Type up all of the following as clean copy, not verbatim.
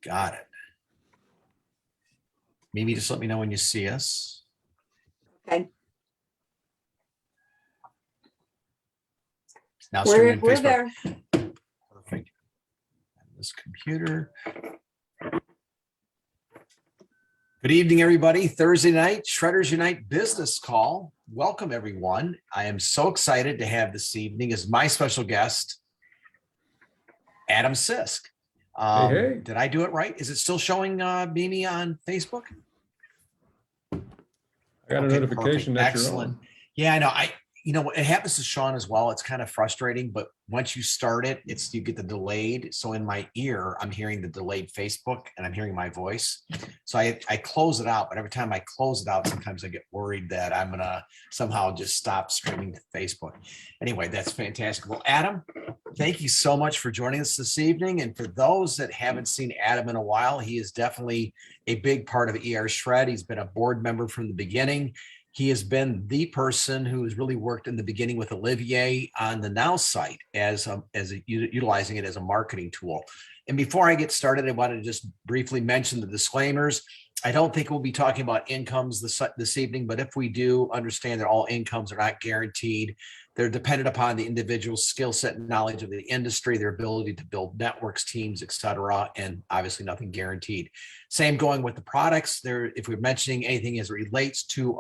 Got it. Mimi, just let me know when you see us. Okay. Now We're Facebook. there. Perfect. This computer. Good evening, everybody. Thursday night, Shredders Unite business call. Welcome, everyone. I am so excited to have this evening as my special guest, Adam Sisk. Hey. Did I do it right? Is it still showing Mimi on Facebook? I got a notification that you're Excellent. on. Yeah, I know. It happens to Sean as well. It's kind of frustrating, but once you start it, you get the delayed. So in my ear, I'm hearing the delayed Facebook and I'm hearing my voice. So I close it out, but every time I close it out, sometimes I get worried that I'm gonna somehow just stop streaming to Facebook. Anyway, that's fantastic. Well, Adam, thank you so much for joining us this evening. And for those that haven't seen Adam in a while, he is definitely a big part of ER Shred. He's been a board member from the beginning. He has been the person who has really worked in the beginning with Olivier on the Now site as utilizing it as a marketing tool. And before I get started, I wanted to just briefly mention the disclaimers. I don't think we'll be talking about incomes this evening, but if we do, understand that all incomes are not guaranteed. They're dependent upon the individual's skill set and knowledge of the industry, their ability to build networks, teams, et cetera, and obviously nothing guaranteed. Same going with the products. If we're mentioning anything as it relates to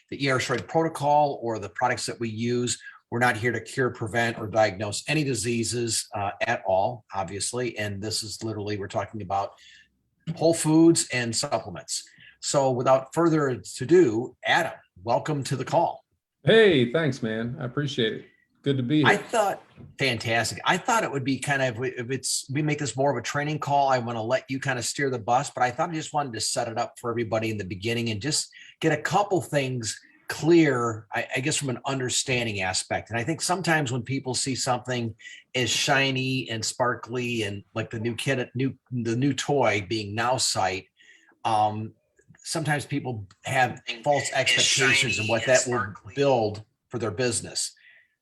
the ER Shred protocol or the products that we use, we're not here to cure, prevent, or diagnose any diseases at all, obviously. And this is literally, we're talking about whole foods and supplements. So without further ado, Adam, welcome to the call. Hey, thanks, man. I appreciate it. Good to be here. Fantastic. I thought it would be kind of, we make this more of a training call, I want to let you kind of steer the bus, but I thought I just wanted to set it up for everybody in the beginning and just get a couple things clear, I guess, from an understanding aspect. And I think sometimes when people see something as shiny and sparkly and like the new toy being Now site, sometimes people have false expectations of what that will build for their business.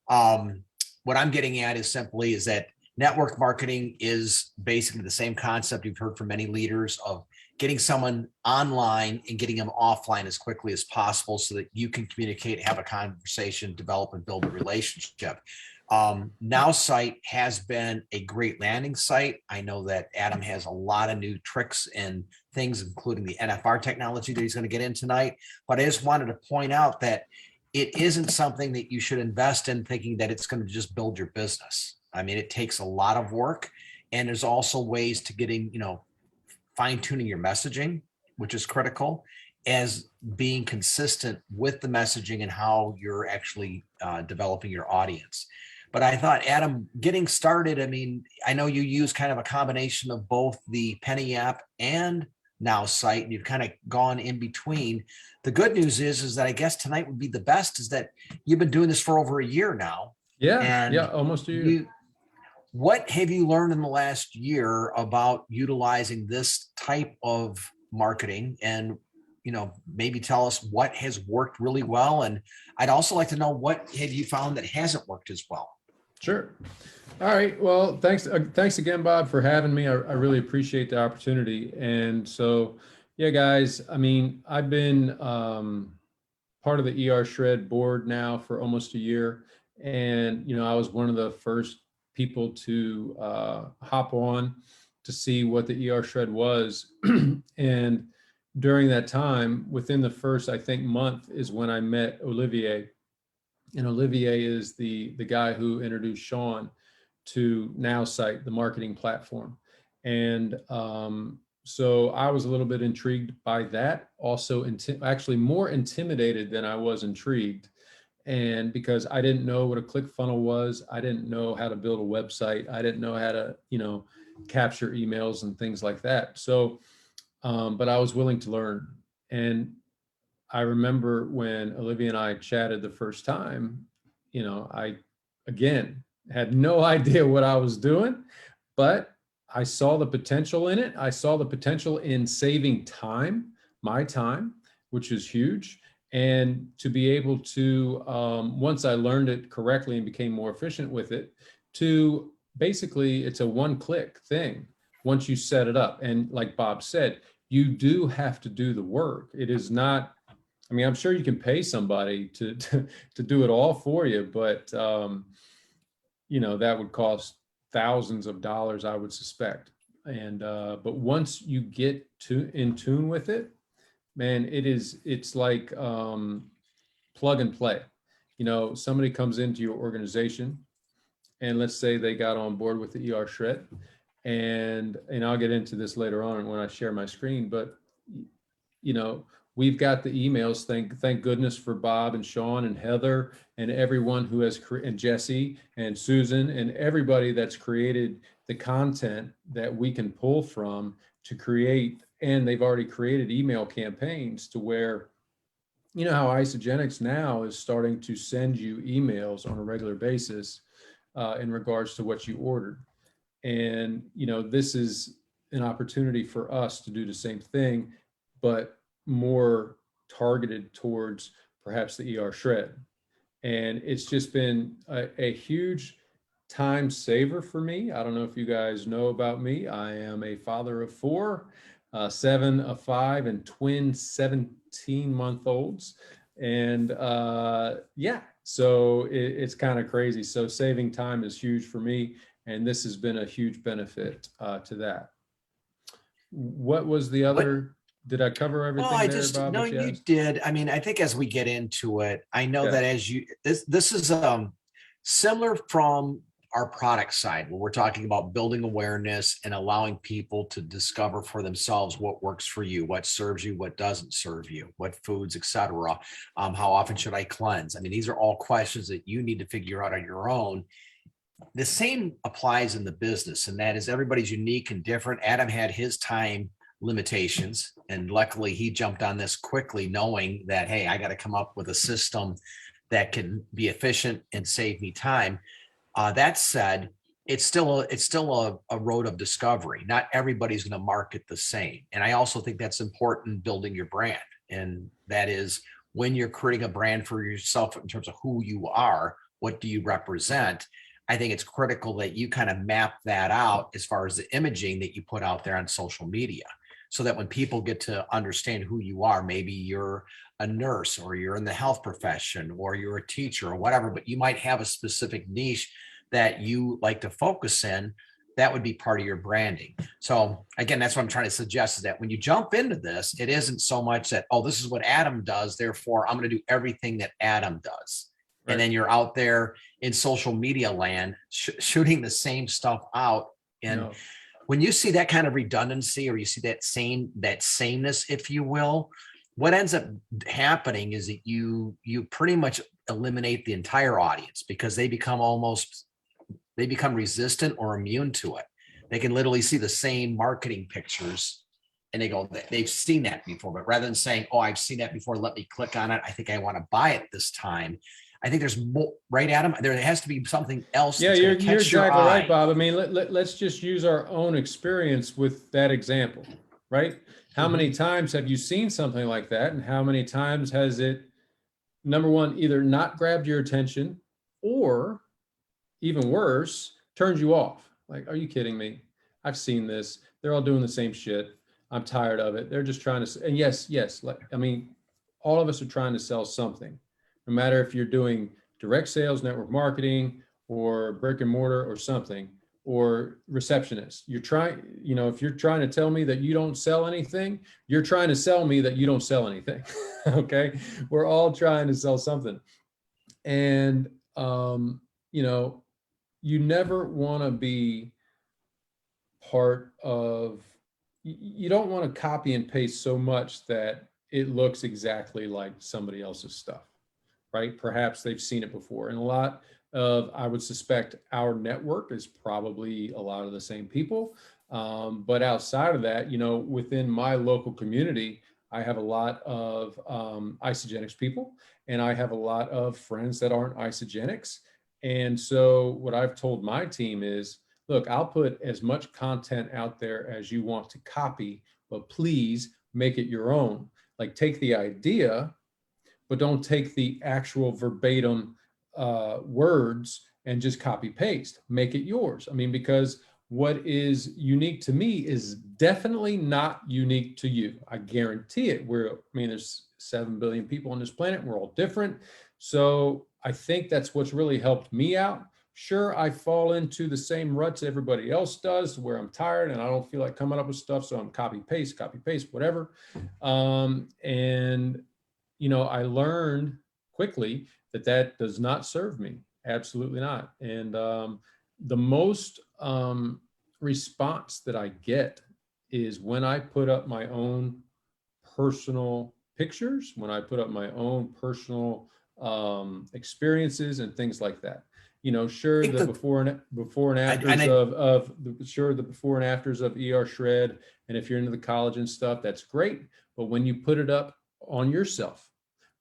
What I'm getting at is that network marketing is basically the same concept you've heard from many leaders of getting someone online and getting them offline as quickly as possible so that you can communicate, have a conversation, develop and build a relationship. Now site has been a great landing site. I know that Adam has a lot of new tricks and things, including the NFR technology that he's going to get in tonight. But I just wanted to point out that it isn't something that you should invest in thinking that it's going to just build your business. I mean, it takes a lot of work, and there's also ways to getting, fine tuning your messaging, which is critical, as being consistent with the messaging and how you're actually developing your audience. But I thought, Adam, getting started, I mean, I know you use kind of a combination of both the Penny app and Now site, and you've kind of gone in between. The good news is that I guess tonight would be the best, is that you've been doing this for over a year now. Yeah, almost a year. What have you learned in the last year about utilizing this type of marketing? And, maybe tell us what has worked really well. And I'd also like to know, what have you found that hasn't worked as well? Sure. All right. Well, thanks again, Bob, for having me. I really appreciate the opportunity. And so, yeah, guys, I mean, I've been part of the ER Shred board now for almost a year. And, I was one of the first people to hop on to see what the ER Shred was. And during that time, within the first, I think, month is when I met Olivier. And Olivier is the guy who introduced Sean to Now site, the marketing platform. And so I was a little bit intrigued by that. Also, actually more intimidated than I was intrigued. And because I didn't know what a ClickFunnels was, I didn't know how to build a website. I didn't know how to, capture emails and things like that. So, but I was willing to learn. And I remember when Olivia and I chatted the first time, I, again, had no idea what I was doing, but I saw the potential in it. I saw the potential in saving time, my time, which is huge. And to be able to, once I learned it correctly and became more efficient with it, to basically, it's a one-click thing. once you set it up. And like Bob said, you do have to do the work. It is not, I mean, I'm sure you can pay somebody to do it all for you, but you know, that would cost thousands of dollars, I would suspect. And but once you get in tune with it, man, it's like plug and play. You know, somebody comes into your organization, and let's say they got on board with the ER shred, and I'll get into this later on when I share my screen, but you know, we've got the emails. Thank goodness for Bob and Sean and Heather and everyone who has, and Jesse and Susan and everybody that's created the content that we can pull from to create. And they've already created email campaigns to where, you know, how Isagenix now is starting to send you emails on a regular basis in regards to what you ordered. And, you know, this is an opportunity for us to do the same thing, but more targeted towards perhaps the ER shred. And it's just been a huge time saver for me. I don't know if you guys know about me. I am a father of 4, 7 of 5, and twin 17-month-olds. And yeah, so it's kind of crazy. So saving time is huge for me. And this has been a huge benefit to that. What was the other? Did I cover everything? Well, I there, just, Bob, no, you did. I mean, I think as we get into it, I know that as you, this is similar from our product side, where we're talking about building awareness and allowing people to discover for themselves what works for you, what serves you, what doesn't serve you, what foods, etc. How often should I cleanse? I mean, these are all questions that you need to figure out on your own. The same applies in the business, and that is everybody's unique and different. Adam had his time limitations, and luckily he jumped on this quickly, knowing that, hey, I got to come up with a system that can be efficient and save me time. That said, it's still a road of discovery. Not everybody's going to market the same, and I also think that's important building your brand. And that is, when you're creating a brand for yourself in terms of who you are, what do you represent, I think it's critical that you kind of map that out as far as the imaging that you put out there on social media, so that when people get to understand who you are, maybe you're a nurse or you're in the health profession or you're a teacher or whatever, but you might have a specific niche that you like to focus in, that would be part of your branding. So again, that's what I'm trying to suggest, is that when you jump into this, it isn't so much that, oh, this is what Adam does, therefore I'm going to do everything that Adam does. Right. And then you're out there in social media land shooting the same stuff out. And when you see that kind of redundancy, or you see that sameness, if you will, what ends up happening is that you pretty much eliminate the entire audience, because they become resistant or immune to it. They can literally see the same marketing pictures and they go, they've seen that before. But rather than saying, oh, I've seen that before, let me click on it, I think I want to buy it this time, I think there's more, right, Adam? There has to be something else. Yeah, you're exactly right, Bob. I mean, let's just use our own experience with that example, right? How many times have you seen something like that? And how many times has it, number one, either not grabbed your attention, or even worse, turned you off? Like, are you kidding me? I've seen this. They're all doing the same shit. I'm tired of it. They're just trying to, and yes, like, I mean, all of us are trying to sell something. No matter if you're doing direct sales, network marketing, or brick and mortar or something, or receptionist, you're trying, you know, if you're trying to tell me that you don't sell anything, you're trying to sell me that you don't sell anything. Okay. We're all trying to sell something. And, you know, you never want to be part of, you don't want to copy and paste so much that it looks exactly like somebody else's stuff. Right? Perhaps they've seen it before. And a lot of, I would suspect, our network is probably a lot of the same people. But outside of that, you know, within my local community, I have a lot of Isagenix people, and I have a lot of friends that aren't Isagenix. And so what I've told my team is, look, I'll put as much content out there as you want to copy, but please make it your own. Like, take the idea, but don't take the actual verbatim words and just copy paste. Make it yours. I mean, because what is unique to me is definitely not unique to you. I guarantee it. There's 7 billion people on this planet. We're all different. So I think that's what's really helped me out. Sure, I fall into the same ruts everybody else does, where I'm tired and I don't feel like coming up with stuff. So I'm copy, paste, whatever. And, I learned quickly that does not serve me. Absolutely not. And the most response that I get is when I put up my own personal pictures, when I put up my own personal experiences and things like that. Sure, the before and afters the before and afters of ER Shred, and if you're into the collagen stuff, that's great. But when you put it up on yourself,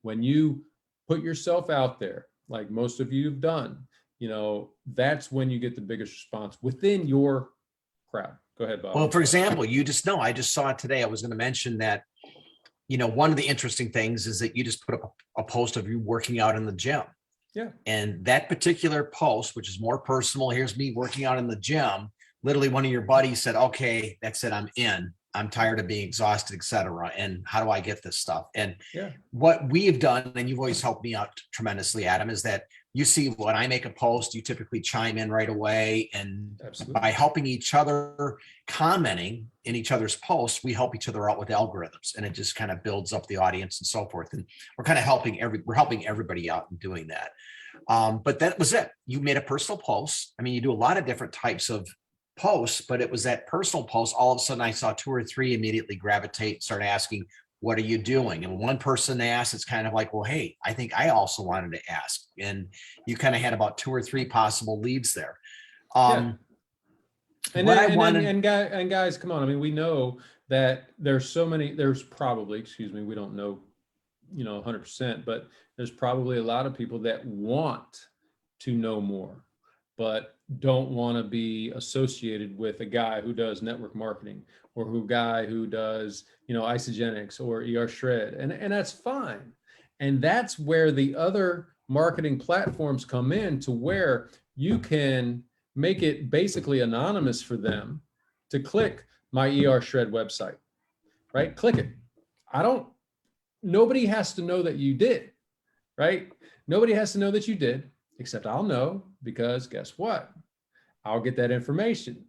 when you put yourself out there, like most of you have done, that's when you get the biggest response within your crowd. Go ahead, Bob. Well, for example, I just saw it today. I was going to mention that, one of the interesting things is that you just put up a post of you working out in the gym. Yeah. And that particular post, which is more personal, here's me working out in the gym. Literally one of your buddies said, okay, that's it. I'm in. I'm tired of being exhausted, et cetera. And how do I get this stuff? And what we've done, and you've always helped me out tremendously, Adam, is that you see when I make a post, you typically chime in right away. And by helping each other, commenting in each other's posts, we help each other out with algorithms, and it just kind of builds up the audience and so forth. And we're kind of helping everybody out in doing that. But that was it. You made a personal post. I mean, you do a lot of different types of posts, but it was that personal post. All of a sudden I saw 2 or 3 immediately gravitate, start asking, what are you doing? And one person asked, it's kind of like, well, hey, I think I also wanted to ask. And you kind of had about 2 or 3 possible leads there. And guys, come on. I mean, we know that there's probably, we don't know, 100%, but there's probably a lot of people that want to know more, but don't want to be associated with a guy who does network marketing, or guy who does, Isagenix or ER Shred. And that's fine. And that's where the other marketing platforms come in, to where you can make it basically anonymous for them to click my ER Shred website, right? Click it. Nobody has to know that you did, right? Nobody has to know that you did, except I'll know, because guess what? I'll get that information.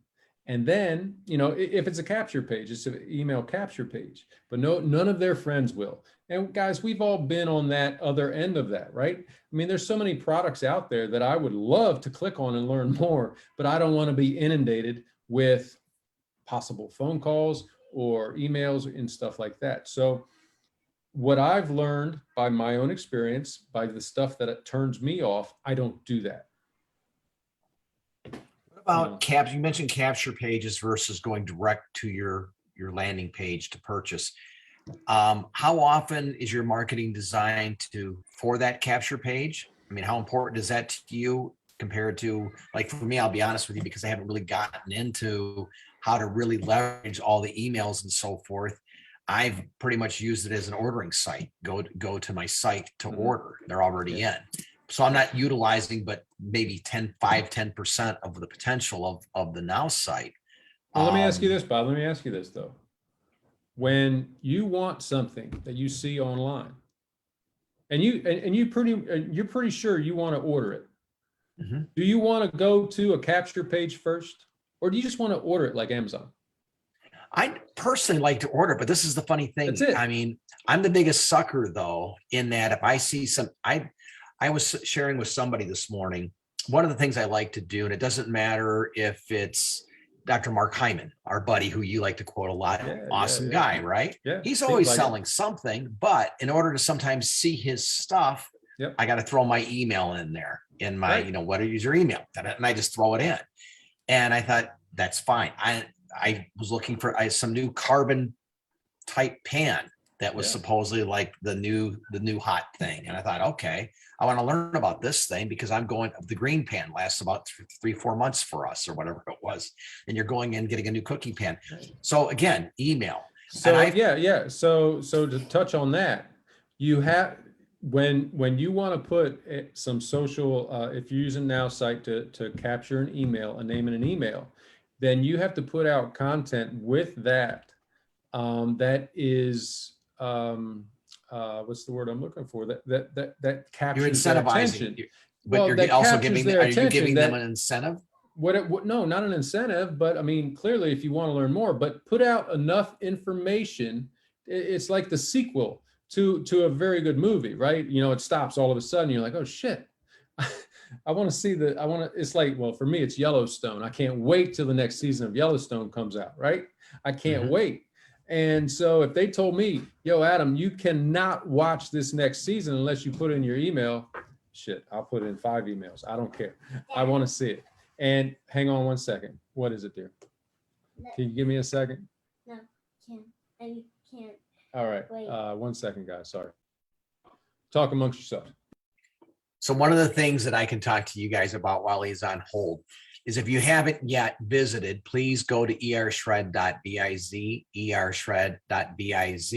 And then, if it's a capture page, it's an email capture page, but none of their friends will. And guys, we've all been on that other end of that, right? I mean, there's so many products out there that I would love to click on and learn more, but I don't want to be inundated with possible phone calls or emails and stuff like that. So what I've learned by my own experience, by the stuff that it turns me off, I don't do that. About you mentioned capture pages versus going direct to your landing page to purchase. How often is your marketing designed for that capture page? I mean, how important is that to you compared to, like, for me, I'll be honest with you, because I haven't really gotten into how to really leverage all the emails and so forth. I've pretty much used it as an ordering site. Go to my site to order. They're already in. So I'm not utilizing, but maybe 10% of the potential of the Now site. Well, let me ask you this, Bob. Let me ask you this, though. When you want something that you see online, and you're pretty sure you want to order it, do you want to go to a capture page first, or do you just want to order it like Amazon? I personally like to order, but this is the funny thing. That's it. I mean, I'm the biggest sucker, though, in that if I see I was sharing with somebody this morning, one of the things I like to do, and it doesn't matter if it's Dr. Mark Hyman, our buddy who you like to quote a lot, awesome guy, right? Yeah. He's always selling something, but in order to sometimes see his stuff, I got to throw my email in there in my, what is your email? And I just throw it in. And I thought, that's fine. I was looking for some new carbon type pan that was supposedly like the new hot thing. And I thought, okay, I want to learn about this thing, because I'm going, the green pan lasts about 3-4 months for us, or whatever it was. And you're going in, getting a new cooking pan. So again, email. So So to touch on that, you have, when you want to put some social, if you're using Now site to capture an email, a name and an email, then you have to put out content with that, that is, what's the word I'm looking for? That You're captures their incentivizing, attention. but Well, you're that also captures giving, their are you attention. giving them That an incentive? no, not an incentive, but I mean, clearly, if you want to learn more, but put out enough information. It's like the sequel to a very good movie, right? You know, it stops all of a sudden. You're like, oh shit. I want to see it's like, well, for me, it's Yellowstone. I can't wait till the next season of Yellowstone comes out, right? I can't wait. And so if they told me, yo, Adam, you cannot watch this next season unless you put in your email, shit, I'll put in 5 emails. I don't care. I want to see it. And hang on one second. What is it, dear? Can you give me a second? No, I can't. All right. Wait. 1 second, guys. Sorry. Talk amongst yourselves. So one of the things that I can talk to you guys about while he's on hold is if you haven't yet visited, please go to ershred.biz, ershred.biz.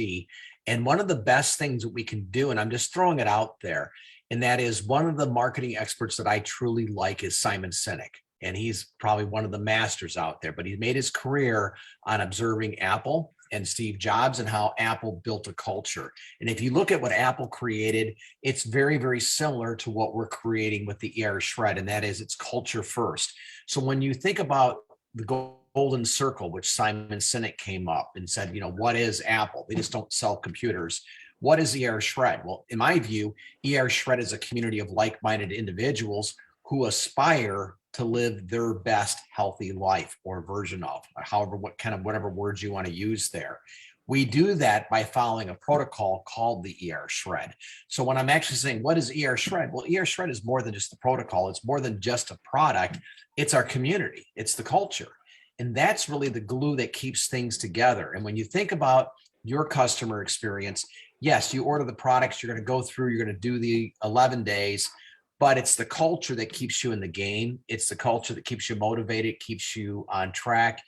And one of the best things that we can do, and I'm just throwing it out there, and that is one of the marketing experts that I truly like is Simon Sinek. And he's probably one of the masters out there, but he's made his career on observing Apple and Steve Jobs and how Apple built a culture. And if you look at what Apple created, it's very, very similar to what we're creating with the ER Shred, and that is it's culture first. So when you think about the golden circle, which Simon Sinek came up and said, you know, what is Apple? They just don't sell computers. What is ER Shred? Well, in my view, ER Shred is a community of like-minded individuals who aspire to live their best healthy life or version of, however, whatever words you want to use there. We do that by following a protocol called the ER Shred. So when I'm actually saying, what is ER Shred? Well, ER Shred is more than just the protocol. It's more than just a product. It's our community. It's the culture. And that's really the glue that keeps things together. And when you think about your customer experience, yes, you order the products, you're going to go through, you're going to do the 11 days, but it's the culture that keeps you in the game. It's the culture that keeps you motivated, keeps you on track,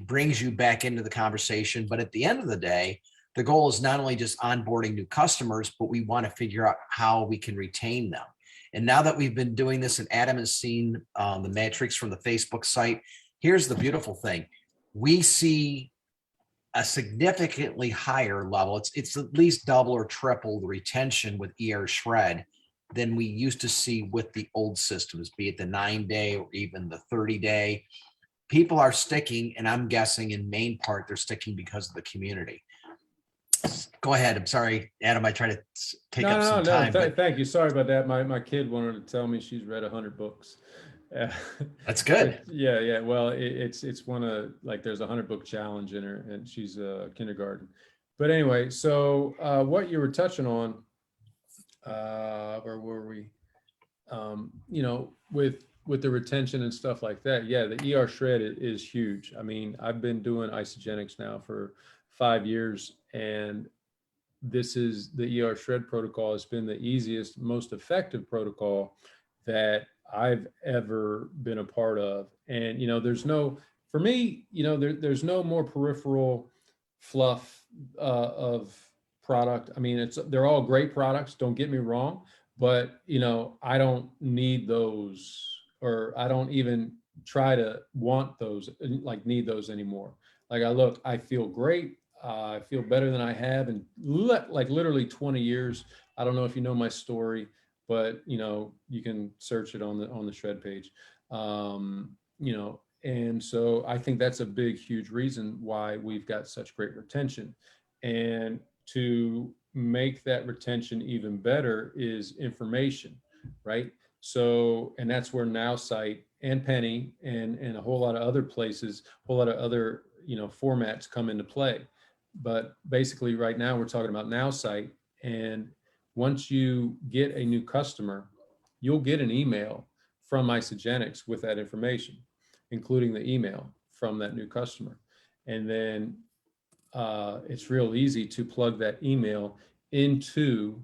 brings you back into the conversation. But at the end of the day, the goal is not only just onboarding new customers, but we want to figure out how we can retain them. And now that we've been doing this and Adam has seen the metrics from the Facebook site, here's the beautiful thing. We see a significantly higher level. It's at least double or triple the retention with ER Shred than we used to see with the old systems, be it the 9-day or even the 30-day. People are sticking, and I'm guessing in main part, they're sticking because of the community. Go ahead. I'm sorry, Adam, I try to take up some time. Thank you. Sorry about that. My kid wanted to tell me she's read 100 books. That's good. Yeah. Well, it's one of, like, there's a 100-book challenge in her, and she's kindergarten. But anyway, so what you were touching on, where were we? You know, with the retention and stuff like that. Yeah, the ER Shred is huge. I mean, I've been doing Isagenix now for 5 years, and this is the ER Shred protocol has been the easiest, most effective protocol that I've ever been a part of. And, you know, for me, you know, there's no more peripheral fluff of product. I mean, they're all great products, don't get me wrong, but, you know, I don't need those, or I don't even try to want those, like need those anymore. Like I feel great. I feel better than I have in like literally 20 years. I don't know if you know my story, but, you know, you can search it on the Shred page. You know, and so I think that's a big, huge reason why we've got such great retention. And to make that retention even better is information, right? So, and that's where NowSite and Penny and a whole lot of other places, a whole lot of other, you know, formats come into play. But basically right now we're talking about NowSite, and once you get a new customer, you'll get an email from Isagenix with that information, including the email from that new customer. And then it's real easy to plug that email into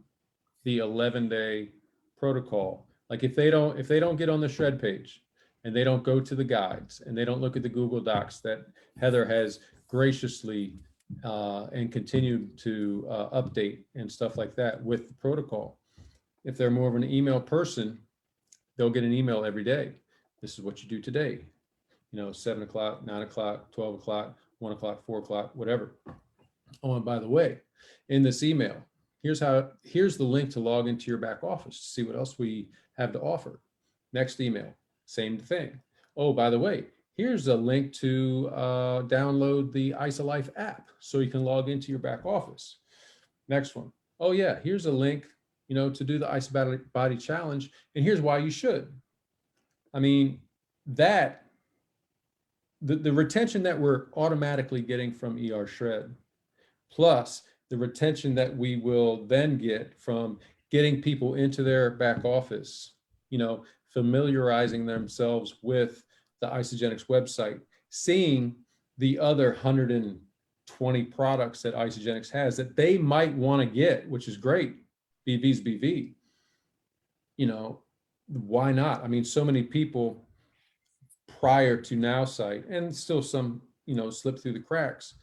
the 11-day protocol. Like if they don't get on the Shred page and they don't go to the guides and they don't look at the Google Docs that Heather has graciously and continued to update and stuff like that with the protocol. If they're more of an email person, they'll get an email every day. This is what you do today. 7 o'clock, 9 o'clock, 12 o'clock, 1 o'clock, 4 o'clock, whatever. Oh, and by the way, in this email, here's the link to log into your back office to see what else we have to offer. Next email, same thing. Oh, by the way, here's a link to download the IsaLife app so you can log into your back office. Next one. Oh yeah, here's a link, to do the Isagenix Body Challenge, and here's why you should. I mean, the retention that we're automatically getting from ER Shred, plus the retention that we will then get from getting people into their back office, familiarizing themselves with the Isagenix website, seeing the other 120 products that Isagenix has that they might want to get, which is great. BV's BV. Why not? I mean, so many people prior to Now Site, and still some, slip through the cracks,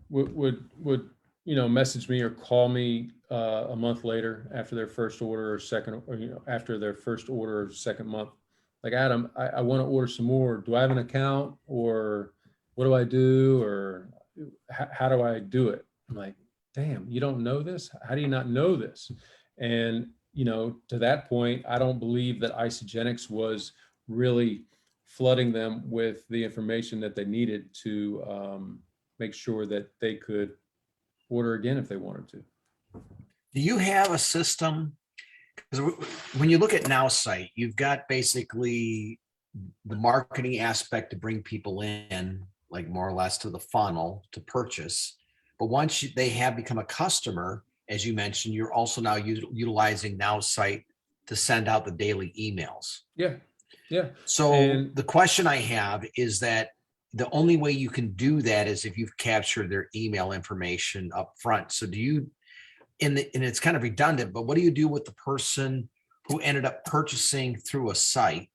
would message me or call me a month later after their first order or second, or after their first order or second month, like, Adam, I want to order some more. Do I have an account, or what do I do, or how do I do it? I'm like, damn, you don't know this? How do you not know this? And to that point, I don't believe that Isagenix was really flooding them with the information that they needed to make sure that they could order again if they wanted to. Do you have a system? Because when you look at Now Site, you've got basically the marketing aspect to bring people in, like more or less to the funnel to purchase. But once they have become a customer, as you mentioned, you're also now utilizing Now Site to send out the daily emails. Yeah. Yeah. So the question I have is that the only way you can do that is if you've captured their email information up front. So do you, and it's kind of redundant, but what do you do with the person who ended up purchasing through a site,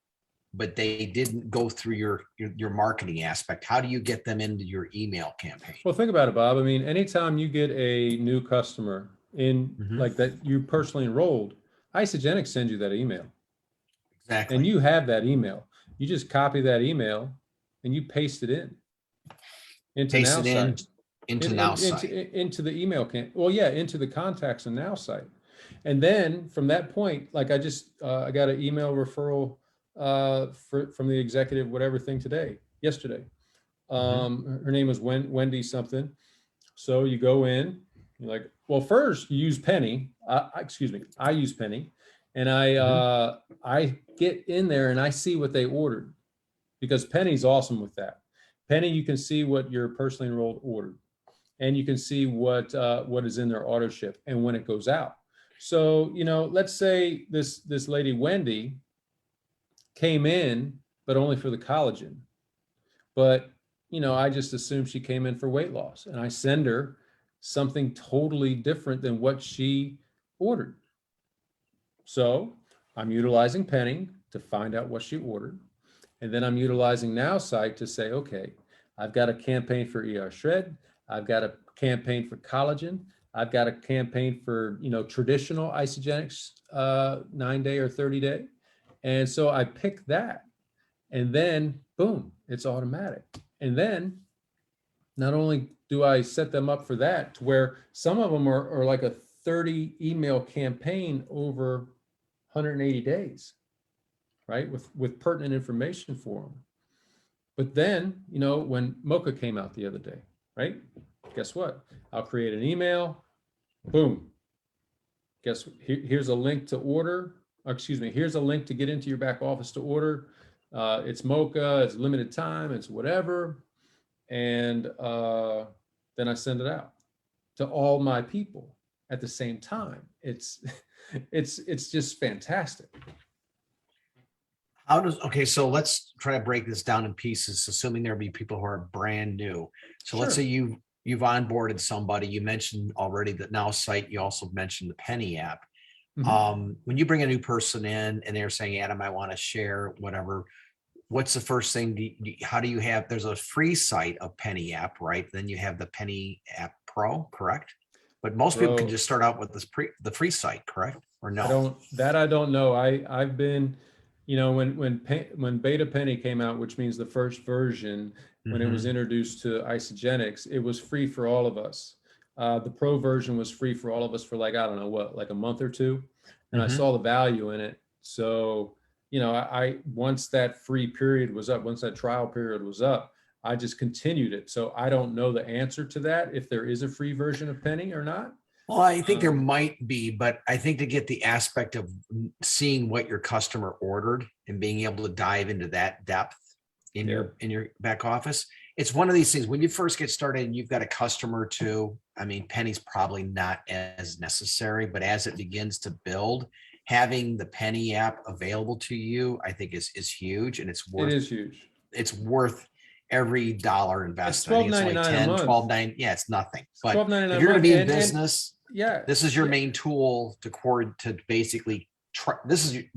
but they didn't go through your marketing aspect? How do you get them into your email campaign? Well, think about it, Bob. I mean, anytime you get a new customer in like that you personally enrolled, Isagenix sends you that email. Exactly. And you have that email. You just copy that email and you paste it into Now Site. Into Now Site. Into the email into the contacts in Now Site. And then from that point, like I got an email referral from the executive whatever thing yesterday. Her name was Wendy something. So you go in, you're like, well, first you use Penny. I use Penny, and I get in there and I see what they ordered, because Penny's awesome with that. Penny, you can see what your personally enrolled ordered, and you can see what is in their auto ship and when it goes out. So let's say this lady Wendy came in, but only for the collagen. But I just assume she came in for weight loss, and I send her something totally different than what she ordered. So I'm utilizing Penny to find out what she ordered. And then I'm utilizing Now Site to say, okay, I've got a campaign for ER Shred. I've got a campaign for collagen. I've got a campaign for, traditional Isagenix 9-day or 30-day. And so I pick that, and then boom, it's automatic. And then not only do I set them up for that, to where some of them are like a 30 email campaign over 180 days, right? With pertinent information for them. But then, when Mocha came out the other day, right? Guess what? I'll create an email, boom. Here's a link to order. Here's a link to get into your back office to order. It's Mocha, it's limited time, it's whatever. And then I send it out to all my people at the same time. It's just fantastic. So let's try to break this down in pieces, assuming there'll be people who are brand new. So let's say you've onboarded somebody. You mentioned already that Now Site, you also mentioned the Penny app. When you bring a new person in and they're saying, Adam, I want to share whatever, what's the first thing? How do you have, there's a free site of Penny app, right? Then you have the Penny app Pro, correct? But most people can just start out with the free site, correct? Or no? I don't know. I've been you know, when Beta Penny came out, which means the first version, when it was introduced to Isagenix, it was free for all of us. The pro version was free for all of us for like, I don't know what, like a month or two. And I saw the value in it. So, you know, I once that free period was up, once that trial period was up, I just continued it. So I don't know the answer to that, if there is a free version of Penny or not. Well, I think there might be, but I think to get the aspect of seeing what your customer ordered and being able to dive into that depth in your back office, it's one of these things when you first get started and you've got a customer too. I mean, Penny's probably not as necessary, but as it begins to build, having the Penny app available to you, I think is huge, and it's worth. It is huge. It's worth every dollar invested. It's $12.99 like a 10, month. 12.9. Yeah, it's nothing. But $12.99 if you're going to be in and business, yeah, this is your main tool to basically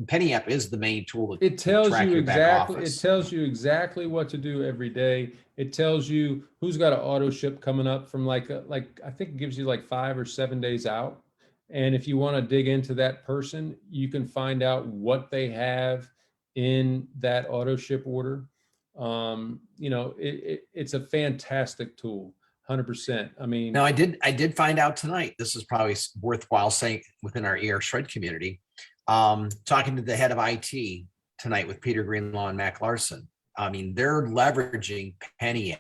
Penny app is the main tool to, it tells track you your back exactly, it office. tells you exactly what to do every day. It tells you who's got an auto ship coming up from like I think it gives you like 5 or 7 days out. And if you want to dig into that person, you can find out what they have in that auto ship order. You know, it's a fantastic tool, 100%. I mean, Now I did find out tonight, this is probably worthwhile saying within our ER Shred community, talking to the head of IT tonight with Peter Greenlaw and Mac Larson. I mean, they're leveraging Penny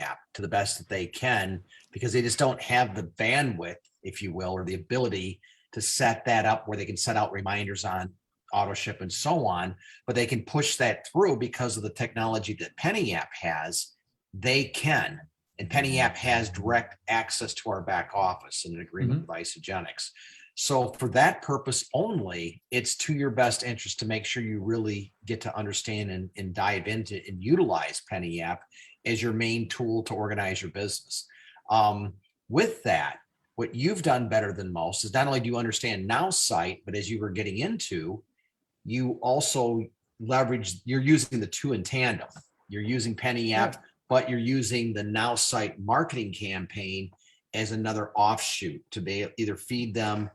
app to the best that they can because they just don't have the bandwidth, if you will, or the ability to set that up where they can set out reminders on auto ship and so on, but they can push that through because of the technology that Penny app has. They can, and Penny app has direct access to our back office in an agreement with Isagenix. So for that purpose only, it's to your best interest to make sure you really get to understand and dive into and utilize Penny app as your main tool to organize your business. With that, what you've done better than most is not only do you understand Now Site, but as you were getting into, you also leverage, you're using the two in tandem. You're using Penny app, but you're using the Now Site marketing campaign as another offshoot to be either feed them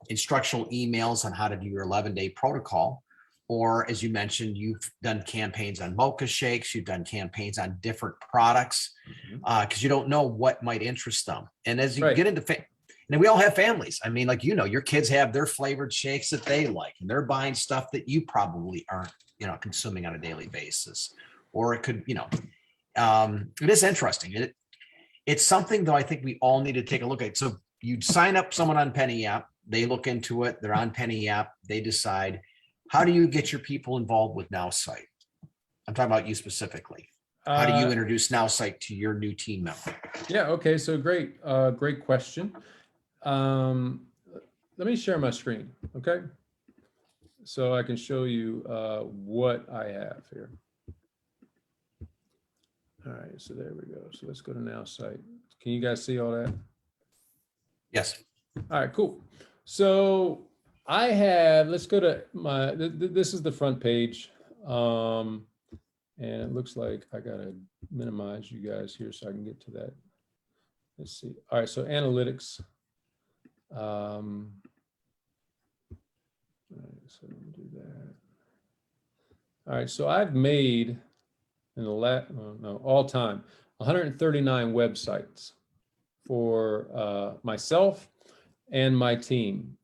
instructional emails on how to do your 11-day protocol, or as you mentioned, you've done campaigns on mocha shakes, you've done campaigns on different products because you don't know what might interest them. And as you get into and we all have families. I mean, like, you know, your kids have their flavored shakes that they like, and they're buying stuff that you probably aren't, you know, consuming on a daily basis. Or it could, you know, it is interesting. It's something though I think we all need to take a look at. So you sign up someone on Penny app, they look into it, they're on Penny app, they decide, how do you get your people involved with Now Site? I'm talking about you specifically. How do you introduce Now Site to your new team member? Yeah, okay, so great question. Let me share my screen, okay? So I can show you what I have here. All right, so there we go. So let's go to Now Site. Can you guys see all that? Yes. All right, cool. So I have, let's go to my, this is the front page. And it looks like I gotta minimize you guys here so I can get to that. Let's see. All right, so analytics. All right, so let me do that. All right, so I've made in the all time 139 websites for myself and my team.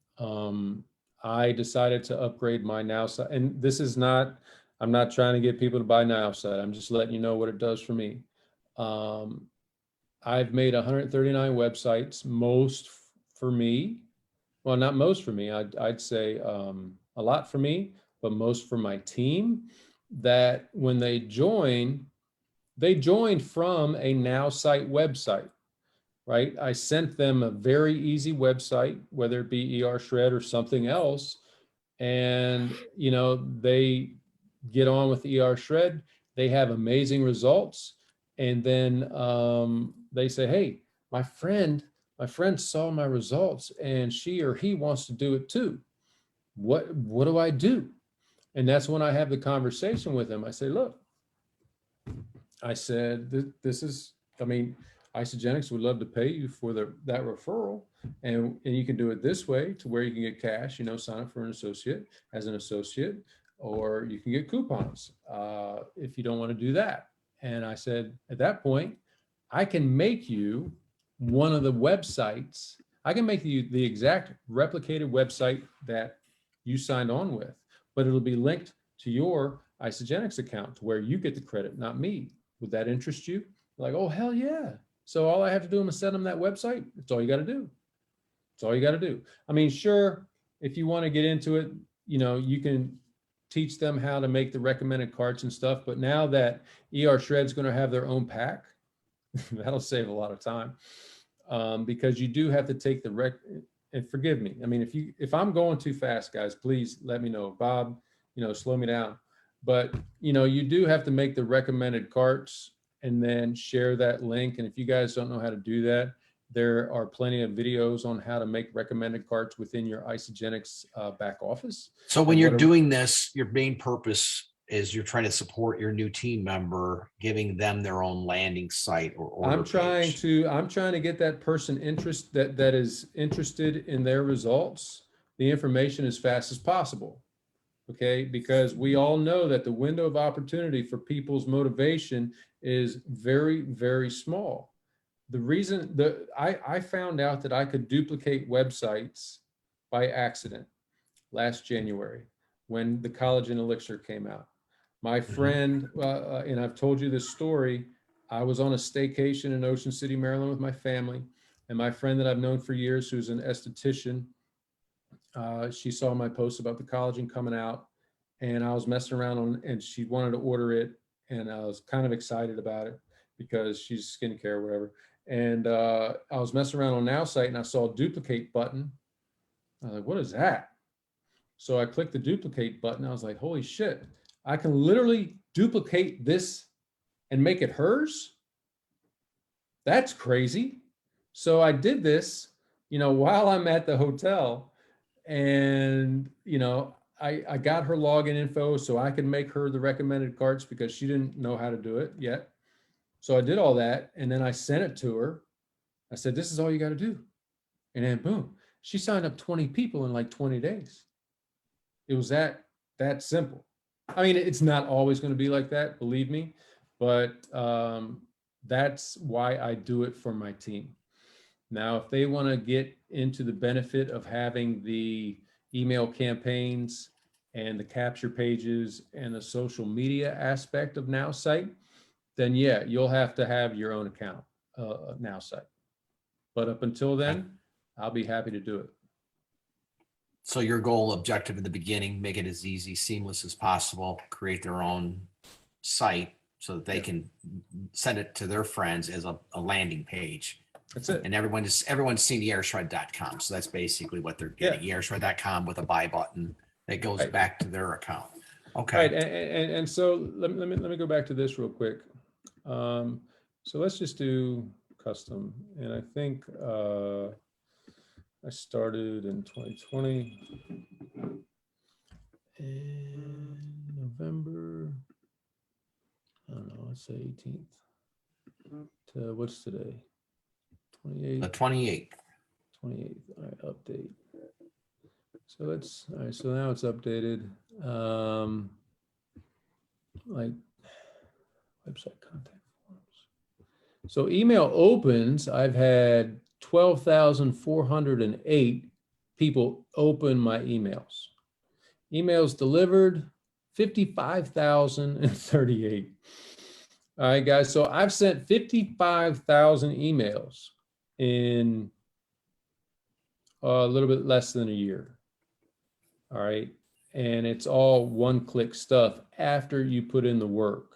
I decided to upgrade my Now Site, and this is not, I'm not trying to get people to buy Now Site. I'm just letting you know what it does for me. I've made 139 websites, most for me. Well, not most for me. I'd say a lot for me, but most for my team. That when they joined from a Now Site website, right? I sent them a very easy website, whether it be ER Shred or something else. And, you know, they get on with ER Shred, they have amazing results. And then they say, hey, my friend saw my results and she or he wants to do it too. What do I do? And that's when I have the conversation with them. I say, look, I said, this is, I mean, Isagenix would love to pay you for that referral. And you can do it this way to where you can get cash, you know, sign up for an associate as an associate. or you can get coupons if you don't want to do that. And I said, at that point, I can make you one of the websites. I can make you the exact replicated website that you signed on with, but it'll be linked to your Isagenix account where you get the credit, not me. Would that interest you? Like, oh, hell yeah. So all I have to do is send them that website. That's all you got to do. That's all you got to do. I mean, sure, if you want to get into it, you can teach them how to make the recommended carts and stuff. But now that Shred's going to have their own pack, that'll save a lot of time, because you do have to take the and forgive me. I mean, if I'm going too fast, guys, please let me know. Bob, slow me down. But, you do have to make the recommended carts and then share that link. And if you guys don't know how to do that, there are plenty of videos on how to make recommended carts within your Isagenix back office. So when you're doing this, your main purpose is you're trying to support your new team member, giving them their own landing site or order I'm trying page. to get that person that is interested in their results, the information as fast as possible. Okay, because we all know that the window of opportunity for people's motivation is very, very small. The reason that I found out that I could duplicate websites by accident last January when the Collagen Elixir came out. My friend, and I've told you this story, I was on a staycation in Ocean City, Maryland with my family, and my friend that I've known for years, who's an esthetician, she saw my post about the collagen coming out, and I was messing around and she wanted to order it, and I was kind of excited about it because she's skincare or whatever. And I was messing around on Now site and I saw a duplicate button. I was like, what is that? So I clicked the duplicate button. I was like, holy shit, I can literally duplicate this and make it hers? That's crazy. So I did this, while I'm at the hotel, and, I got her login info so I could make her the recommended carts because she didn't know how to do it yet. So I did all that, and then I sent it to her. I said, this is all you got to do. And then boom, she signed up 20 people in like 20 days. It was that simple. I mean, it's not always going to be like that, believe me, but that's why I do it for my team. Now, if they want to get into the benefit of having the email campaigns and the capture pages and the social media aspect of Now site, then yeah, you'll have to have your own account, Now site. But up until then, I'll be happy to do it. So your goal objective in the beginning, make it as easy, seamless as possible, create their own site so that they can send it to their friends as a landing page. That's it. And everyone's seen earshred.com. So that's basically what they're getting. earshred.com with a buy button that goes back to their account. Okay. Right. And so let me go back to this real quick. So let's just do custom. And I think I started in 2020 in November, I don't know, let's say 18th to what's today? 28th. The 28th. 28th. All right, update. So let's, all right, so now it's updated. Like website contact forms. So email opens, I've had 12,408 people open my emails. Emails delivered, 55,038. All right, guys, so I've sent 55,000 emails in a little bit less than a year. All right, and it's all one-click stuff after you put in the work.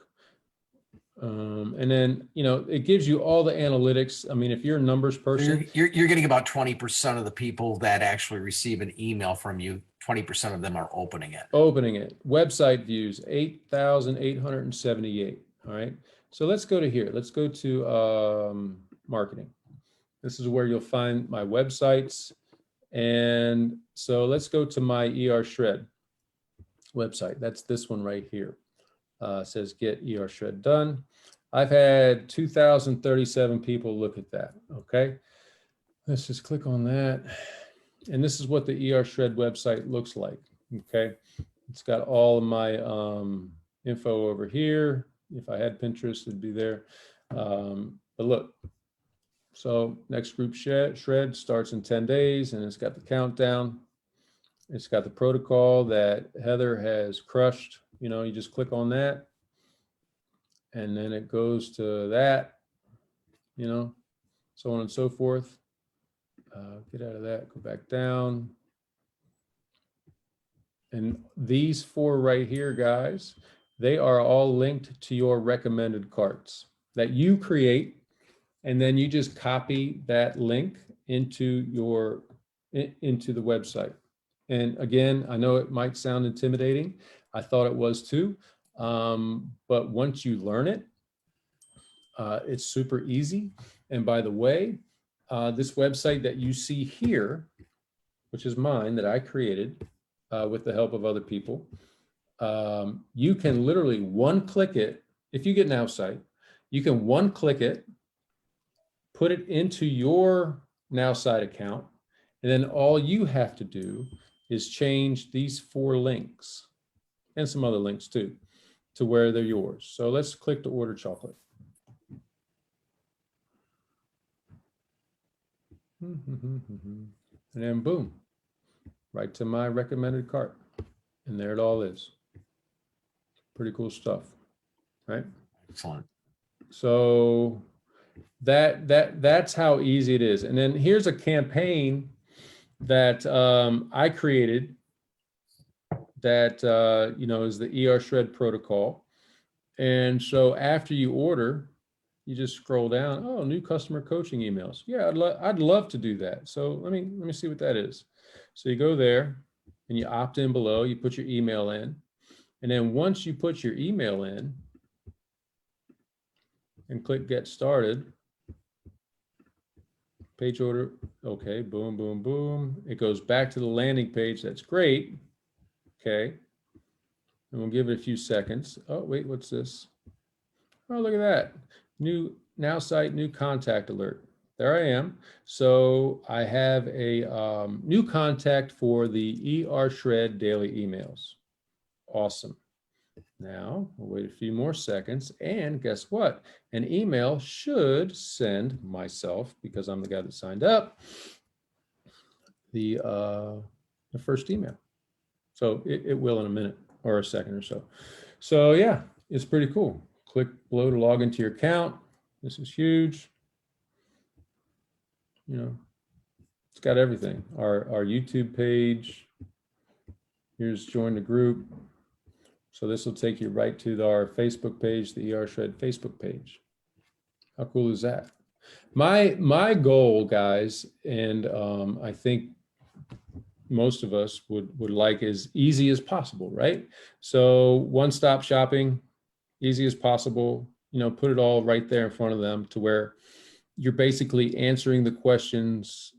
And then, it gives you all the analytics. I mean, if you're a numbers person, You're getting about 20% of the people that actually receive an email from you. 20% of them are opening it. Website views, 8,878. All right. So let's go to here. Let's go to marketing. This is where you'll find my websites. And so let's go to my Shred website. That's this one right here. Says get Shred done. I've had 2,037 people look at that. Okay. Let's just click on that. And this is what the Shred website looks like. Okay. It's got all of my info over here. If I had Pinterest, it'd be there. But look, so next group shred starts in 10 days, and it's got the countdown. It's got the protocol that Heather has crushed. You know, you just click on that, and then it goes to that, you know, so on and so forth. Get out of that, go back down. And these 4 right here, guys, they are all linked to your recommended carts that you create. And then you just copy that link into the website. And again, I know it might sound intimidating. I thought it was too. But once you learn it, it's super easy. And by the way, this website that you see here, which is mine that I created with the help of other people, you can literally one-click it. If you get Now site, you can one-click it, put it into your Now site account, and then all you have to do is change these 4 links and some other links too to where they're yours. So let's click to order chocolate. And then boom, right to my recommended cart. And there it all is. Pretty cool stuff, right? Excellent. So that's how easy it is. And then here's a campaign that I created that you know, is the ER Shred protocol. And so after you order, you just scroll down. Oh, new customer coaching emails. Yeah, I'd love to do that. So let me see what that is. So you go there and you opt in below. You put your email in, and then once you put your email in and click Get Started, page order. Okay, boom, boom, boom. It goes back to the landing page. That's great. Okay, and we'll give it a few seconds. Oh, wait, what's this? Oh, look at that. New Now site, new contact alert. There I am. So I have a new contact for the ER Shred daily emails. Awesome. Now we'll wait a few more seconds, and guess what? An email should send myself, because I'm the guy that signed up, the first email. So it will in a minute or a second or so. So yeah, it's pretty cool. Click below to log into your account. This is huge. You know, it's got everything. Our YouTube page. Here's join the group. So this will take you right to our Facebook page, the ER Shred Facebook page. How cool is that? My goal, guys, and I think most of us would like as easy as possible, right? So one-stop shopping, easy as possible. You know, put it all right there in front of them to where you're basically answering the questions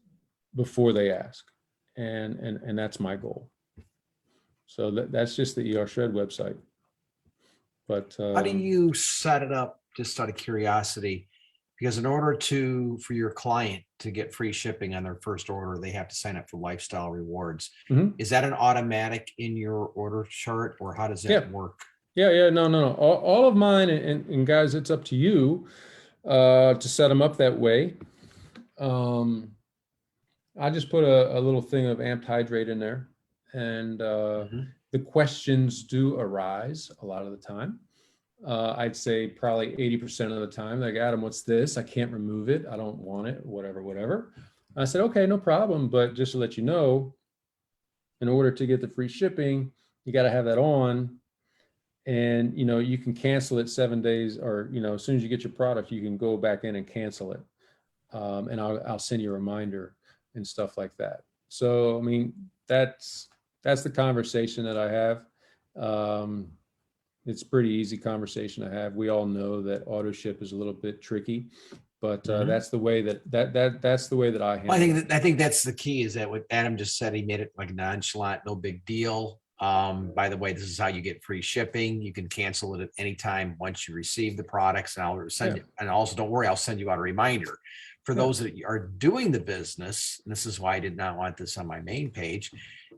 before they ask, and that's my goal. So that's just the ER Shred website. But how do you set it up, just out of curiosity? Because in order for your client to get free shipping on their first order, they have to sign up for lifestyle rewards. Is that an automatic in your order chart, or how does that work? Yeah, no. All of mine, and guys, it's up to you to set them up that way. I just put a little thing of amped hydrate in there, and the questions do arise a lot of the time. I'd say probably 80% of the time, like, Adam, what's this? I can't remove it. I don't want it, whatever. I said, okay, no problem. But just to let you know, in order to get the free shipping, you got to have that on. And, you know, you can cancel it 7 days, or, you know, as soon as you get your product, you can go back in and cancel it. And I'll send you a reminder and stuff like that. So, I mean, that's the conversation that I have. It's pretty easy conversation to have. We all know that auto ship is a little bit tricky, but that's the way that's the way that I handle it. I think that's the key, is that what Adam just said. He made it like nonchalant, no big deal. By the way, this is how you get free shipping. You can cancel it at any time once you receive the products, and I'll send you, and also don't worry, I'll send you out a reminder. For those that are doing the business, and this is why I did not want this on my main page,